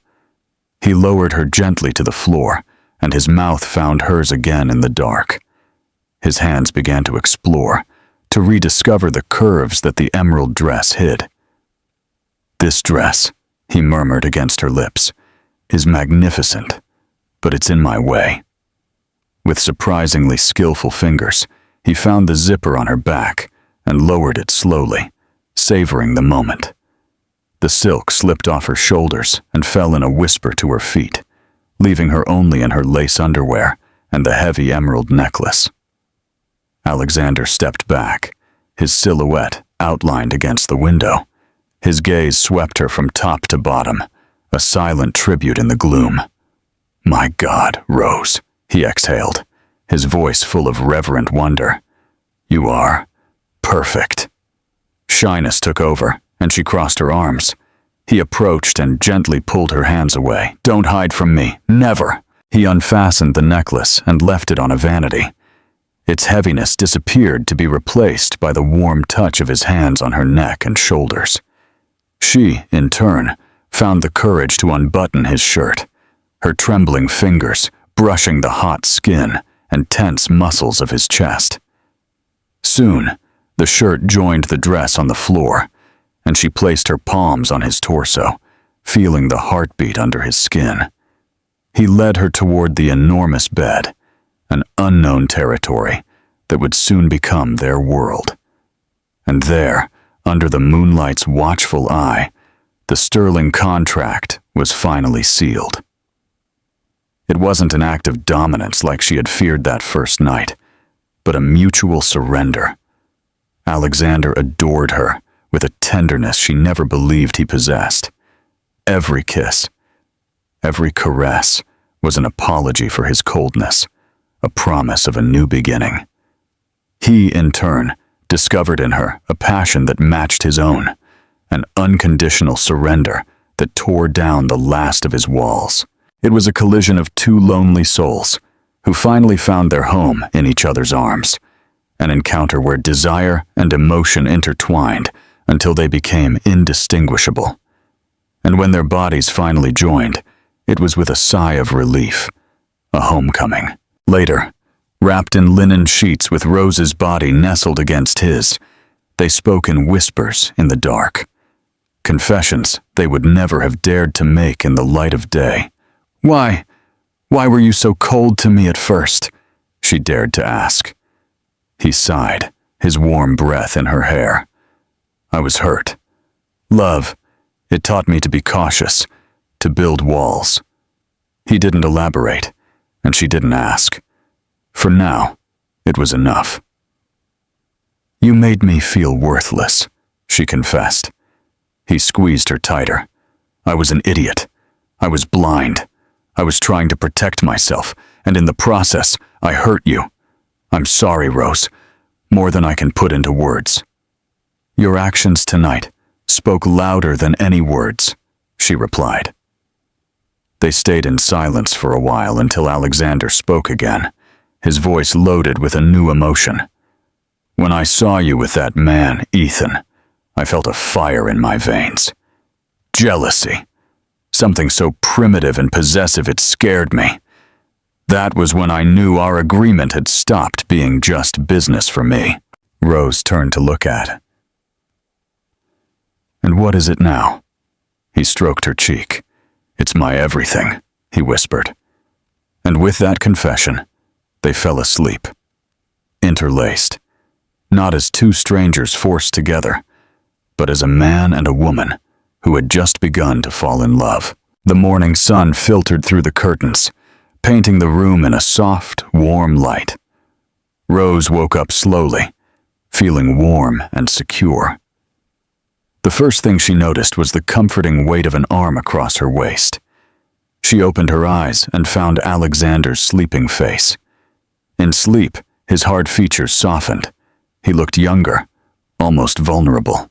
He lowered her gently to the floor, and his mouth found hers again in the dark. His hands began to explore, to rediscover the curves that the emerald dress hid. This dress, he murmured against her lips, is magnificent, but it's in my way. With surprisingly skillful fingers, he found the zipper on her back and lowered it slowly, savoring the moment. The silk slipped off her shoulders and fell in a whisper to her feet, leaving her only in her lace underwear and the heavy emerald necklace. Alexander stepped back, his silhouette outlined against the window. His gaze swept her from top to bottom, a silent tribute in the gloom. My God, Rose, he exhaled, his voice full of reverent wonder. You are perfect. Shyness took over, and she crossed her arms. He approached and gently pulled her hands away. Don't hide from me, never. He unfastened the necklace and left it on a vanity. Its heaviness disappeared to be replaced by the warm touch of his hands on her neck and shoulders. She, in turn, found the courage to unbutton his shirt, her trembling fingers brushing the hot skin and tense muscles of his chest. Soon, the shirt joined the dress on the floor, and she placed her palms on his torso, feeling the heartbeat under his skin. He led her toward the enormous bed, an unknown territory that would soon become their world. And there, under the moonlight's watchful eye, the sterling contract was finally sealed. It wasn't an act of dominance like she had feared that first night, but a mutual surrender. Alexander adored her with a tenderness she never believed he possessed. Every kiss, every caress was an apology for his coldness, a promise of a new beginning. He, in turn, discovered in her a passion that matched his own, an unconditional surrender that tore down the last of his walls. It was a collision of two lonely souls who finally found their home in each other's arms, an encounter where desire and emotion intertwined until they became indistinguishable. And when their bodies finally joined, it was with a sigh of relief, a homecoming. Later, wrapped in linen sheets with Rose's body nestled against his, they spoke in whispers in the dark. Confessions they would never have dared to make in the light of day. Why were you so cold to me at first? She dared to ask. He sighed, his warm breath in her hair. I was hurt. Love, it taught me to be cautious, to build walls. He didn't elaborate, and she didn't ask. For now, it was enough. You made me feel worthless, she confessed. He squeezed her tighter. I was an idiot. I was blind. I was trying to protect myself, and in the process, I hurt you. I'm sorry, Rose, more than I can put into words. Your actions tonight spoke louder than any words, she replied. They stayed in silence for a while until Alexander spoke again, his voice loaded with a new emotion. When I saw you with that man, Ethan, I felt a fire in my veins. Jealousy. Something so primitive and possessive it scared me. That was when I knew our agreement had stopped being just business for me. Rose turned to look at. And what is it now? He stroked her cheek. It's my everything, he whispered. And with that confession, they fell asleep. Interlaced. Not as two strangers forced together, but as a man and a woman who had just begun to fall in love. The morning sun filtered through the curtains, painting the room in a soft, warm light. Rose woke up slowly, feeling warm and secure. The first thing she noticed was the comforting weight of an arm across her waist. She opened her eyes and found Alexander's sleeping face. In sleep, his hard features softened. He looked younger, almost vulnerable.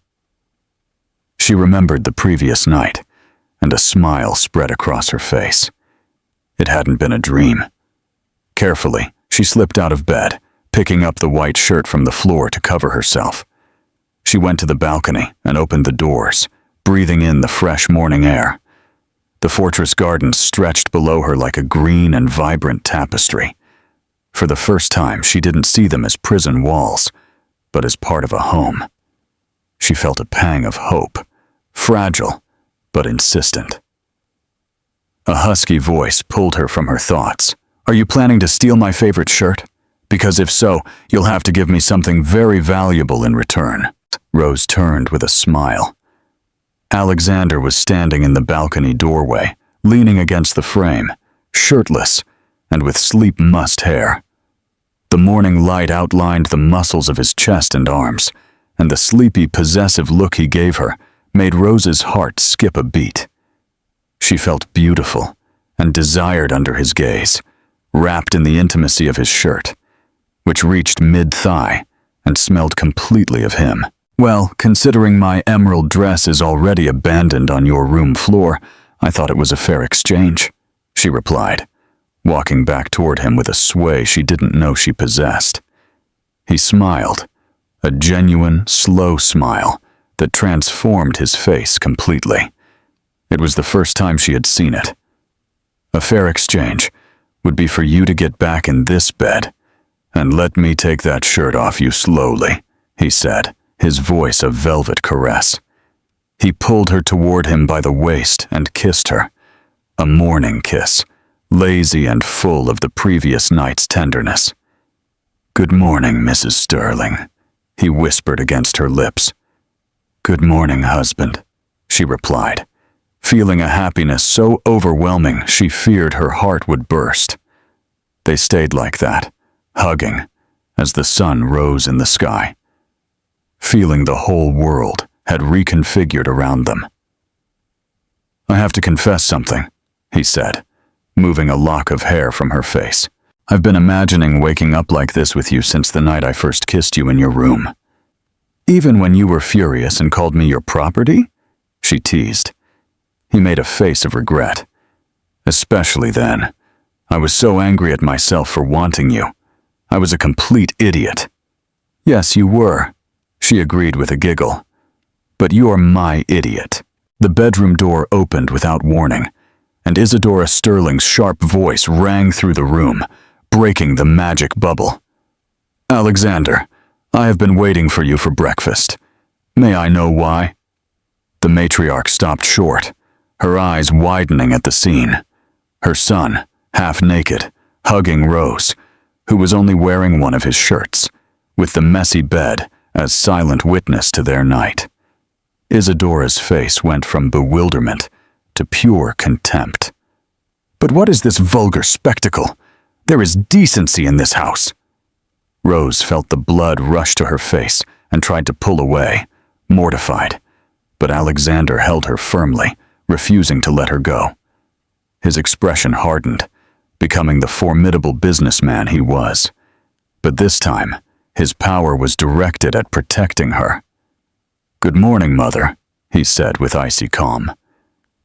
She remembered the previous night, and a smile spread across her face. It hadn't been a dream. Carefully, she slipped out of bed, picking up the white shirt from the floor to cover herself. She went to the balcony and opened the doors, breathing in the fresh morning air. The fortress gardens stretched below her like a green and vibrant tapestry. For the first time, she didn't see them as prison walls, but as part of a home. She felt a pang of hope, fragile, but insistent. A husky voice pulled her from her thoughts. Are you planning to steal my favorite shirt? Because if so, you'll have to give me something very valuable in return. Rose turned with a smile. Alexander was standing in the balcony doorway, leaning against the frame, shirtless, and with sleep-mussed hair. The morning light outlined the muscles of his chest and arms, and the sleepy, possessive look he gave her made Rose's heart skip a beat. She felt beautiful and desired under his gaze, wrapped in the intimacy of his shirt, which reached mid-thigh and smelled completely of him. Well, considering my emerald dress is already abandoned on your room floor, I thought it was a fair exchange, she replied, walking back toward him with a sway she didn't know she possessed. He smiled, a genuine, slow smile that transformed his face completely. It was the first time she had seen it. A fair exchange would be for you to get back in this bed and let me take that shirt off you slowly, he said, his voice a velvet caress. He pulled her toward him by the waist and kissed her, a morning kiss, lazy and full of the previous night's tenderness. Good morning, Mrs. Sterling, he whispered against her lips. Good morning, husband, she replied, feeling a happiness so overwhelming she feared her heart would burst. They stayed like that, hugging, as the sun rose in the sky, feeling the whole world had reconfigured around them. I have to confess something, he said, moving a lock of hair from her face. I've been imagining waking up like this with you since the night I first kissed you in your room. Even when you were furious and called me your property? She teased. He made a face of regret. Especially then. I was so angry at myself for wanting you. I was a complete idiot. Yes, you were, she agreed with a giggle. But you're my idiot. The bedroom door opened without warning, and Isadora Sterling's sharp voice rang through the room, breaking the magic bubble. Alexander, I have been waiting for you for breakfast. May I know why? The matriarch stopped short, her eyes widening at the scene. Her son, half naked, hugging Rose, who was only wearing one of his shirts, with the messy bed as silent witness to their night. Isadora's face went from bewilderment to pure contempt. But what is this vulgar spectacle? There is decency in this house. Rose felt the blood rush to her face and tried to pull away, mortified. But Alexander held her firmly, refusing to let her go. His expression hardened, becoming the formidable businessman he was. But this time, his power was directed at protecting her. Good morning, Mother, he said with icy calm.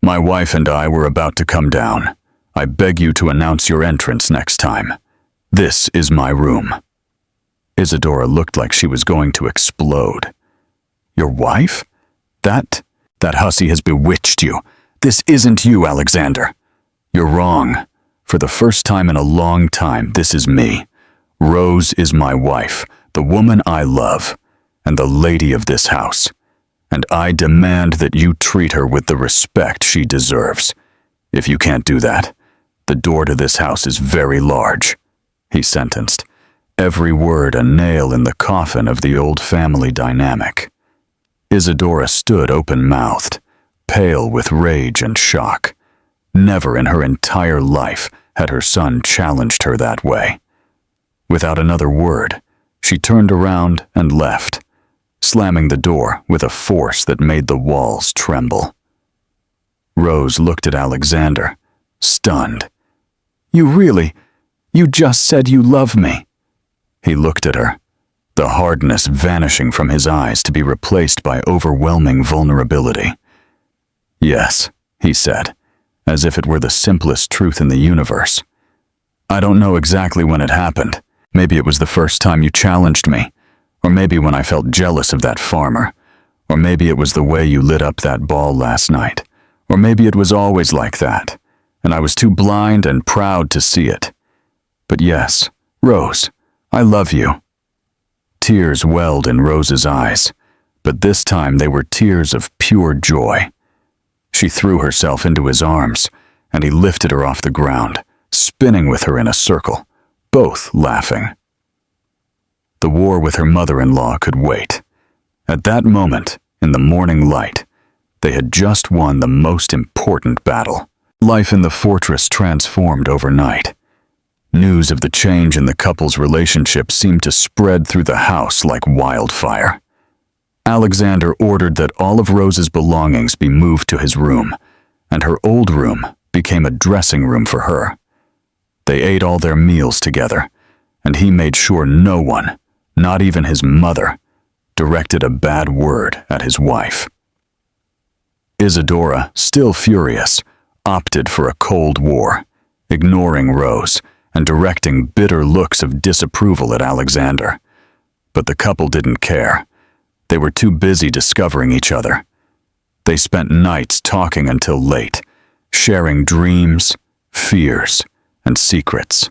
My wife and I were about to come down. I beg you to announce your entrance next time. This is my room. Isadora looked like she was going to explode. Your wife? That hussy has bewitched you. This isn't you, Alexander. You're wrong. For the first time in a long time, this is me. Rose is my wife, the woman I love, and the lady of this house. And I demand that you treat her with the respect she deserves. If you can't do that, the door to this house is very large, he sentenced, every word a nail in the coffin of the old family dynamic. Isadora stood open-mouthed, pale with rage and shock. Never in her entire life had her son challenged her that way. Without another word, she turned around and left, slamming the door with a force that made the walls tremble. Rose looked at Alexander, stunned. You just said you love me. He looked at her, the hardness vanishing from his eyes to be replaced by overwhelming vulnerability. Yes, he said, as if it were the simplest truth in the universe. I don't know exactly when it happened. Maybe it was the first time you challenged me, or maybe when I felt jealous of that farmer, or maybe it was the way you lit up that ball last night, or maybe it was always like that, and I was too blind and proud to see it. But yes, Rose, I love you. Tears welled in Rose's eyes, but this time they were tears of pure joy. She threw herself into his arms, and he lifted her off the ground, spinning with her in a circle, both laughing. The war with her mother-in-law could wait. At that moment, in the morning light, they had just won the most important battle. Life in the fortress transformed overnight. News of the change in the couple's relationship seemed to spread through the house like wildfire. Alexander ordered that all of Rose's belongings be moved to his room, and her old room became a dressing room for her. They ate all their meals together, and he made sure no one, not even his mother, directed a bad word at his wife. Isadora, still furious, opted for a cold war, ignoring Rose and directing bitter looks of disapproval at Alexander. But the couple didn't care. They were too busy discovering each other. They spent nights talking until late, sharing dreams, fears, and secrets.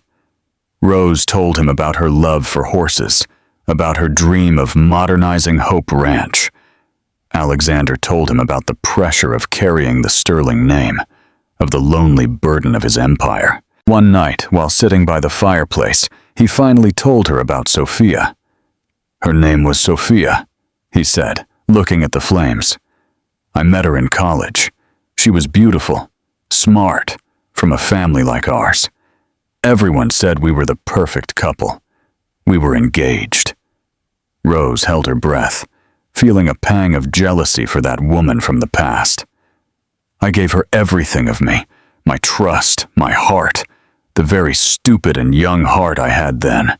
Rose told him about her love for horses, about her dream of modernizing Hope Ranch. Alexander told him about the pressure of carrying the Sterling name, of the lonely burden of his empire. One night, while sitting by the fireplace, he finally told her about Sophia. Her name was Sophia, he said, looking at the flames. I met her in college. She was beautiful, smart, from a family like ours. Everyone said we were the perfect couple. We were engaged. Rose held her breath, feeling a pang of jealousy for that woman from the past. I gave her everything of me, my trust, my heart, the very stupid and young heart I had then.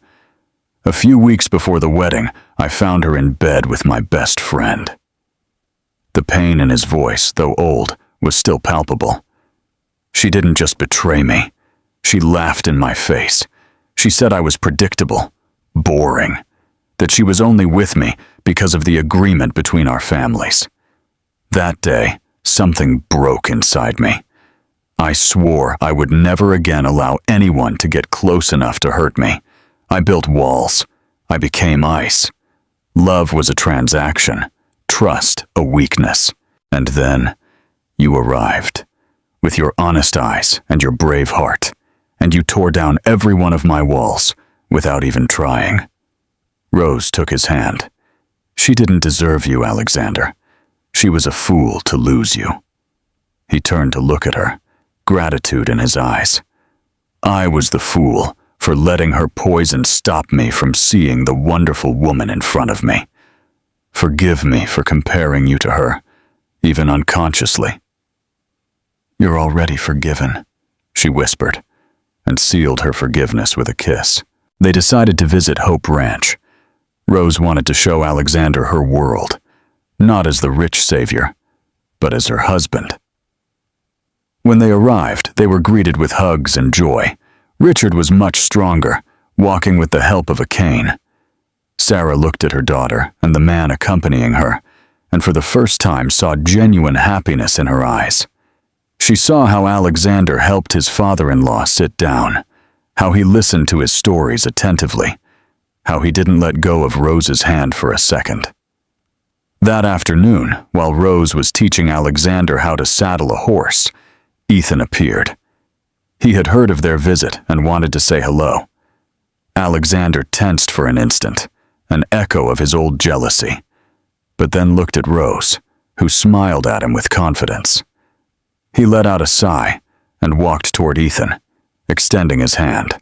A few weeks before the wedding, I found her in bed with my best friend. The pain in his voice, though old, was still palpable. She didn't just betray me. She laughed in my face. She said I was predictable, boring. that she was only with me because of the agreement between our families. That day, something broke inside me. I swore I would never again allow anyone to get close enough to hurt me. I built walls. I became ice. Love was a transaction, trust a weakness. And then you arrived, with your honest eyes and your brave heart, and you tore down every one of my walls without even trying. Rose took his hand. She didn't deserve you, Alexander. She was a fool to lose you. He turned to look at her, gratitude in his eyes. I was the fool for letting her poison stop me from seeing the wonderful woman in front of me. Forgive me for comparing you to her, even unconsciously. You're already forgiven, she whispered, and sealed her forgiveness with a kiss. They decided to visit Hope Ranch. Rose wanted to show Alexander her world, not as the rich savior, but as her husband. When they arrived, they were greeted with hugs and joy. Richard was much stronger, walking with the help of a cane. Sarah looked at her daughter and the man accompanying her, and for the first time saw genuine happiness in her eyes. She saw how Alexander helped his father-in-law sit down, how he listened to his stories attentively, how he didn't let go of Rose's hand for a second. That afternoon, while Rose was teaching Alexander how to saddle a horse, Ethan appeared. He had heard of their visit and wanted to say hello. Alexander tensed for an instant, an echo of his old jealousy, but then looked at Rose, who smiled at him with confidence. He let out a sigh and walked toward Ethan, extending his hand.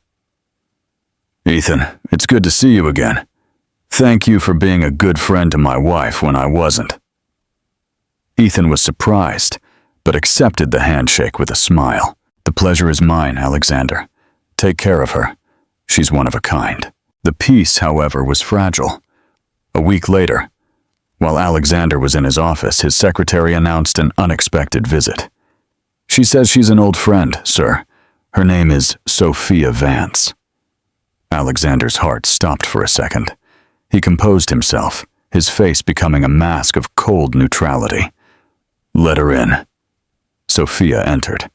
Ethan, it's good to see you again. Thank you for being a good friend to my wife when I wasn't. Ethan was surprised, but accepted the handshake with a smile. The pleasure is mine, Alexander. Take care of her. She's one of a kind. The peace, however, was fragile. A week later, while Alexander was in his office, his secretary announced an unexpected visit. She says she's an old friend, sir. Her name is Sophia Vance. Alexander's heart stopped for a second. He composed himself, his face becoming a mask of cold neutrality. Let her in. Sophia entered.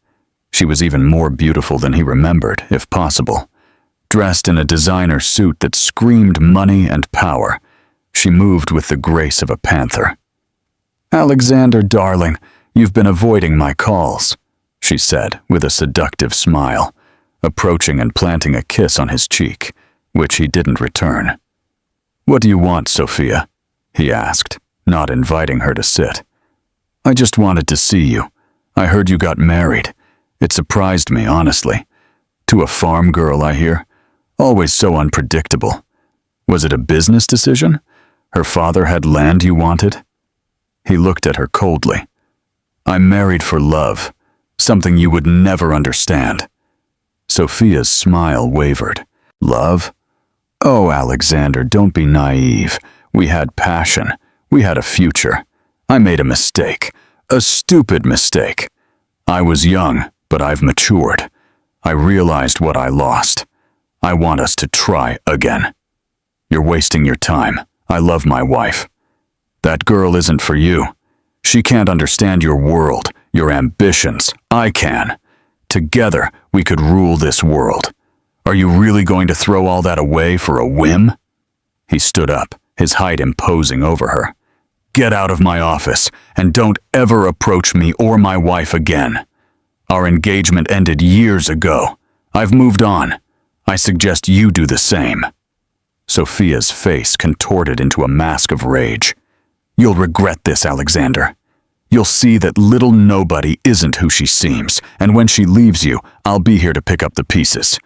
She was even more beautiful than he remembered, if possible. Dressed in a designer suit that screamed money and power, she moved with the grace of a panther. Alexander, darling, you've been avoiding my calls, she said with a seductive smile, approaching and planting a kiss on his cheek, which he didn't return. What do you want, Sophia? He asked, not inviting her to sit. I just wanted to see you. I heard you got married. It surprised me, honestly. To a farm girl, I hear. Always so unpredictable. Was it a business decision? Her father had land you wanted? He looked at her coldly. I'm married for love, something you would never understand. Sophia's smile wavered. Love? Oh, Alexander, don't be naive. We had passion. We had a future. I made a mistake. A stupid mistake. I was young, but I've matured. I realized what I lost. I want us to try again. You're wasting your time. I love my wife. That girl isn't for you. She can't understand your world, your ambitions. I can. Together, we could rule this world. Are you really going to throw all that away for a whim? He stood up, his height imposing over her. Get out of my office, and don't ever approach me or my wife again. Our engagement ended years ago. I've moved on. I suggest you do the same. Sophia's face contorted into a mask of rage. You'll regret this, Alexander. You'll see that little nobody isn't who she seems, and when she leaves you, I'll be here to pick up the pieces.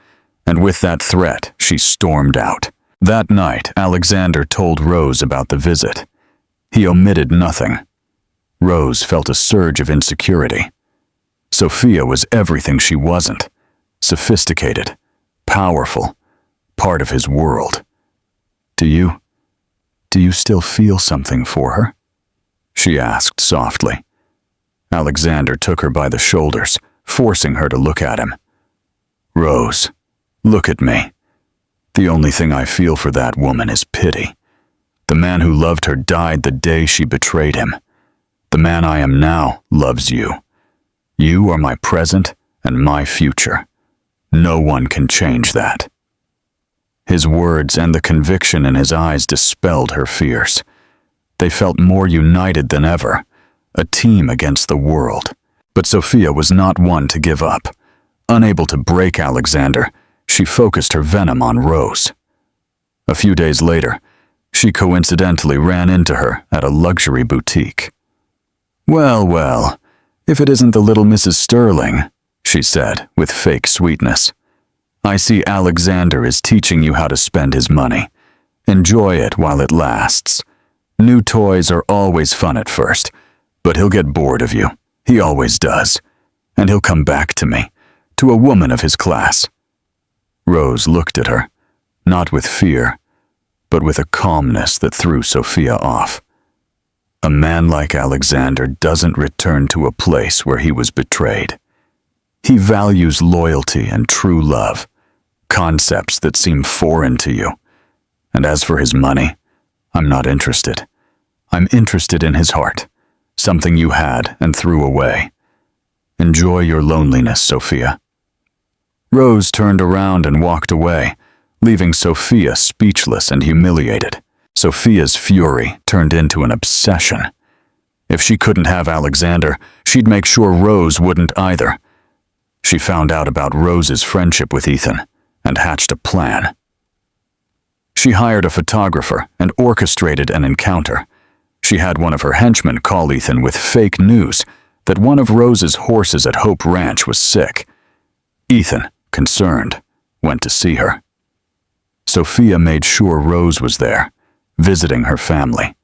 And with that threat, she stormed out. That night, Alexander told Rose about the visit. He omitted nothing. Rose felt a surge of insecurity. Sophia was everything she wasn't. Sophisticated, powerful, part of his world. Do you still feel something for her? She asked softly. Alexander took her by the shoulders, forcing her to look at him. Rose, look at me. The only thing I feel for that woman is pity. The man who loved her died the day she betrayed him. The man I am now loves you. You are my present and my future. No one can change that." His words and the conviction in his eyes dispelled her fears. They felt more united than ever, a team against the world. But Sophia was not one to give up. Unable to break Alexander, she focused her venom on Rose. A few days later, she coincidentally ran into her at a luxury boutique. "Well, well, if it isn't the little Mrs. Sterling," she said with fake sweetness. "I see Alexander is teaching you how to spend his money. Enjoy it while it lasts. New toys are always fun at first, but he'll get bored of you. He always does. And he'll come back to me, to a woman of his class." Rose looked at her, not with fear, but with a calmness that threw Sophia off. A man like Alexander doesn't return to a place where he was betrayed. He values loyalty and true love, concepts that seem foreign to you. And as for his money, I'm not interested. I'm interested in his heart, something you had and threw away. Enjoy your loneliness, Sophia." Rose turned around and walked away, leaving Sophia speechless and humiliated. Sophia's fury turned into an obsession. If she couldn't have Alexander, she'd make sure Rose wouldn't either. She found out about Rose's friendship with Ethan and hatched a plan. She hired a photographer and orchestrated an encounter. She had one of her henchmen call Ethan with fake news that one of Rose's horses at Hope Ranch was sick. Ethan, concerned, went to see her. Sophia made sure Rose was there, visiting her family.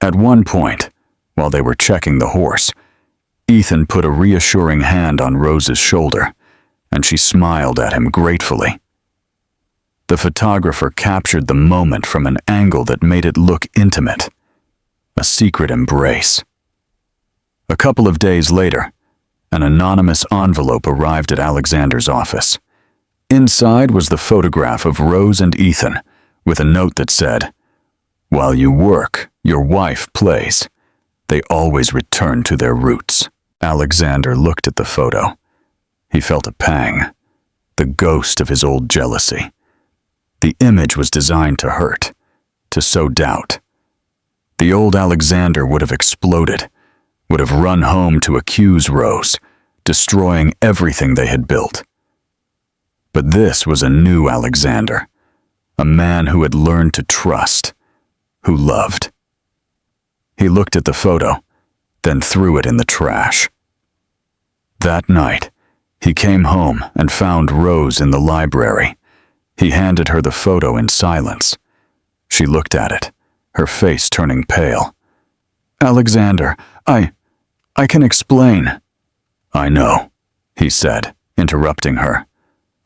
At one point, while they were checking the horse, Ethan put a reassuring hand on Rose's shoulder, and she smiled at him gratefully. The photographer captured the moment from an angle that made it look intimate. A secret embrace. A couple of days later, an anonymous envelope arrived at Alexander's office. Inside was the photograph of Rose and Ethan, with a note that said, "While you work, your wife plays. They always return to their roots." Alexander looked at the photo. He felt a pang, the ghost of his old jealousy. The image was designed to hurt, to sow doubt. The old Alexander would have exploded, would have run home to accuse Rose, destroying everything they had built. But this was a new Alexander, a man who had learned to trust, who loved. He looked at the photo, then threw it in the trash. That night, he came home and found Rose in the library. He handed her the photo in silence. She looked at it, her face turning pale. "Alexander, I can explain." "I know," he said, interrupting her.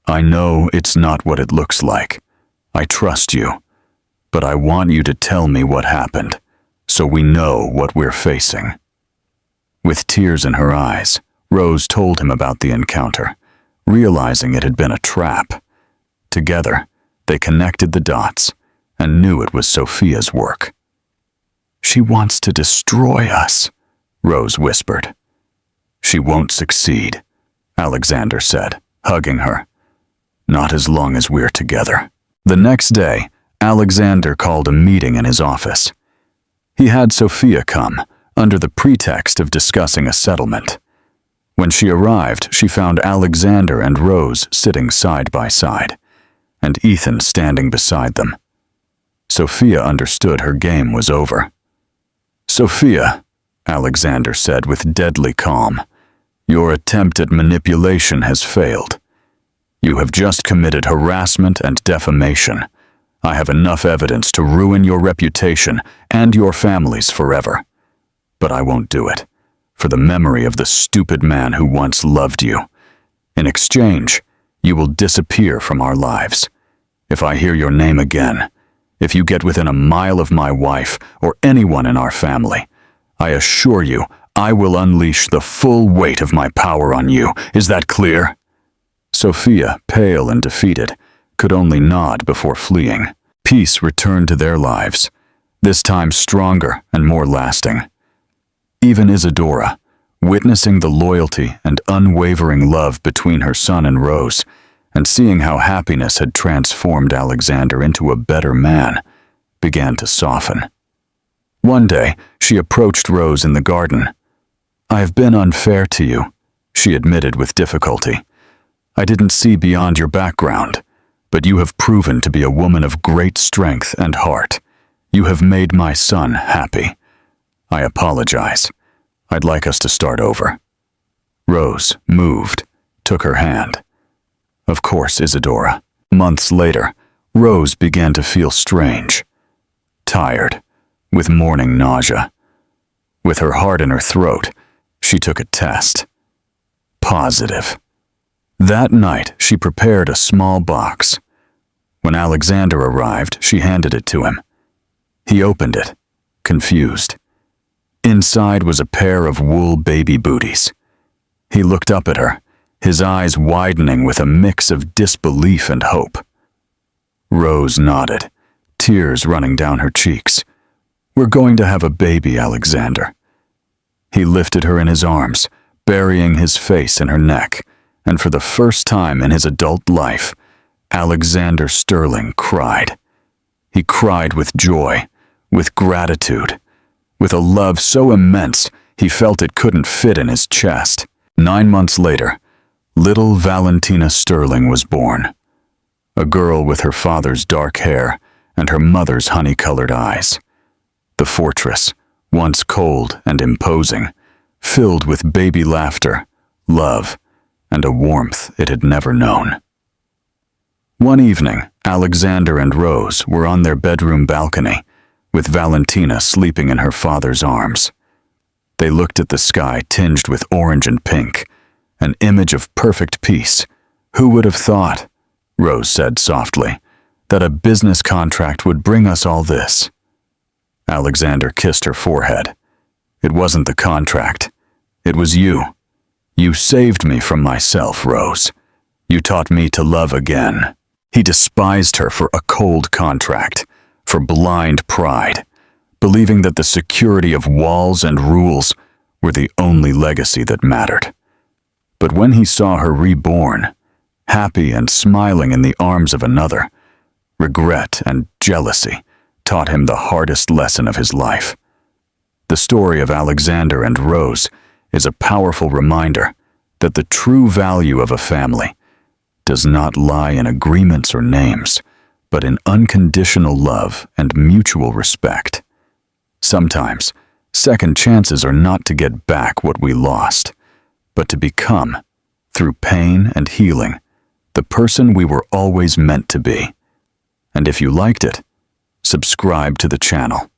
"I know it's not what it looks like. I trust you. But I want you to tell me what happened, so we know what we're facing." With tears in her eyes, Rose told him about the encounter, realizing it had been a trap. Together, they connected the dots and knew it was Sophia's work. "She wants to destroy us," Rose whispered. "She won't succeed," Alexander said, hugging her. "Not as long as we're together." The next day, Alexander called a meeting in his office. He had Sophia come, under the pretext of discussing a settlement. When she arrived, she found Alexander and Rose sitting side by side, and Ethan standing beside them. Sophia understood her game was over. "Sophia," Alexander said with deadly calm, "your attempt at manipulation has failed. You have just committed harassment and defamation. I have enough evidence to ruin your reputation and your family's forever. But I won't do it, for the memory of the stupid man who once loved you. In exchange, you will disappear from our lives. If I hear your name again, if you get within a mile of my wife or anyone in our family, I assure you I will unleash the full weight of my power on you. Is that clear?" Sophia, pale and defeated, could only nod before fleeing. Peace returned to their lives. this time stronger and more lasting. Even Isadora, witnessing the loyalty and unwavering love between her son and Rose, and seeing how happiness had transformed Alexander into a better man, began to soften. One day, she approached Rose in the garden. "I have been unfair to you," she admitted with difficulty. "I didn't see beyond your background, but you have proven to be a woman of great strength and heart. You have made my son happy. I apologize. I'd like us to start over." Rose, moved, took her hand. "Of course, Isadora." Months later, Rose began to feel strange. Tired, with morning nausea. With her heart in her throat, she took a test. Positive. That night, she prepared a small box. When Alexander arrived, she handed it to him. He opened it, confused. Inside was a pair of wool baby booties. He looked up at her, his eyes widening with a mix of disbelief and hope. Rose nodded, tears running down her cheeks. "We're going to have a baby, Alexander." He lifted her in his arms, burying his face in her neck, and for the first time in his adult life, Alexander Sterling cried. He cried with joy, with gratitude, with a love so immense he felt it couldn't fit in his chest. 9 months later, little Valentina Sterling was born. A girl with her father's dark hair and her mother's honey-colored eyes. The fortress, once cold and imposing, filled with baby laughter, love, and a warmth it had never known. One evening, Alexander and Rose were on their bedroom balcony, with Valentina sleeping in her father's arms. They looked at the sky tinged with orange and pink, an image of perfect peace. "Who would have thought," Rose said softly, "that a business contract would bring us all this?" Alexander kissed her forehead. "It wasn't the contract. It was you. You saved me from myself, Rose. You taught me to love again." He despised her for a cold contract, for blind pride, believing that the security of walls and rules were the only legacy that mattered. But when he saw her reborn, happy and smiling in the arms of another, regret and jealousy taught him the hardest lesson of his life. The story of Alexander and Rose is a powerful reminder that the true value of a family does not lie in agreements or names, but in unconditional love and mutual respect. Sometimes, second chances are not to get back what we lost, but to become, through pain and healing, the person we were always meant to be. And if you liked it, subscribe to the channel.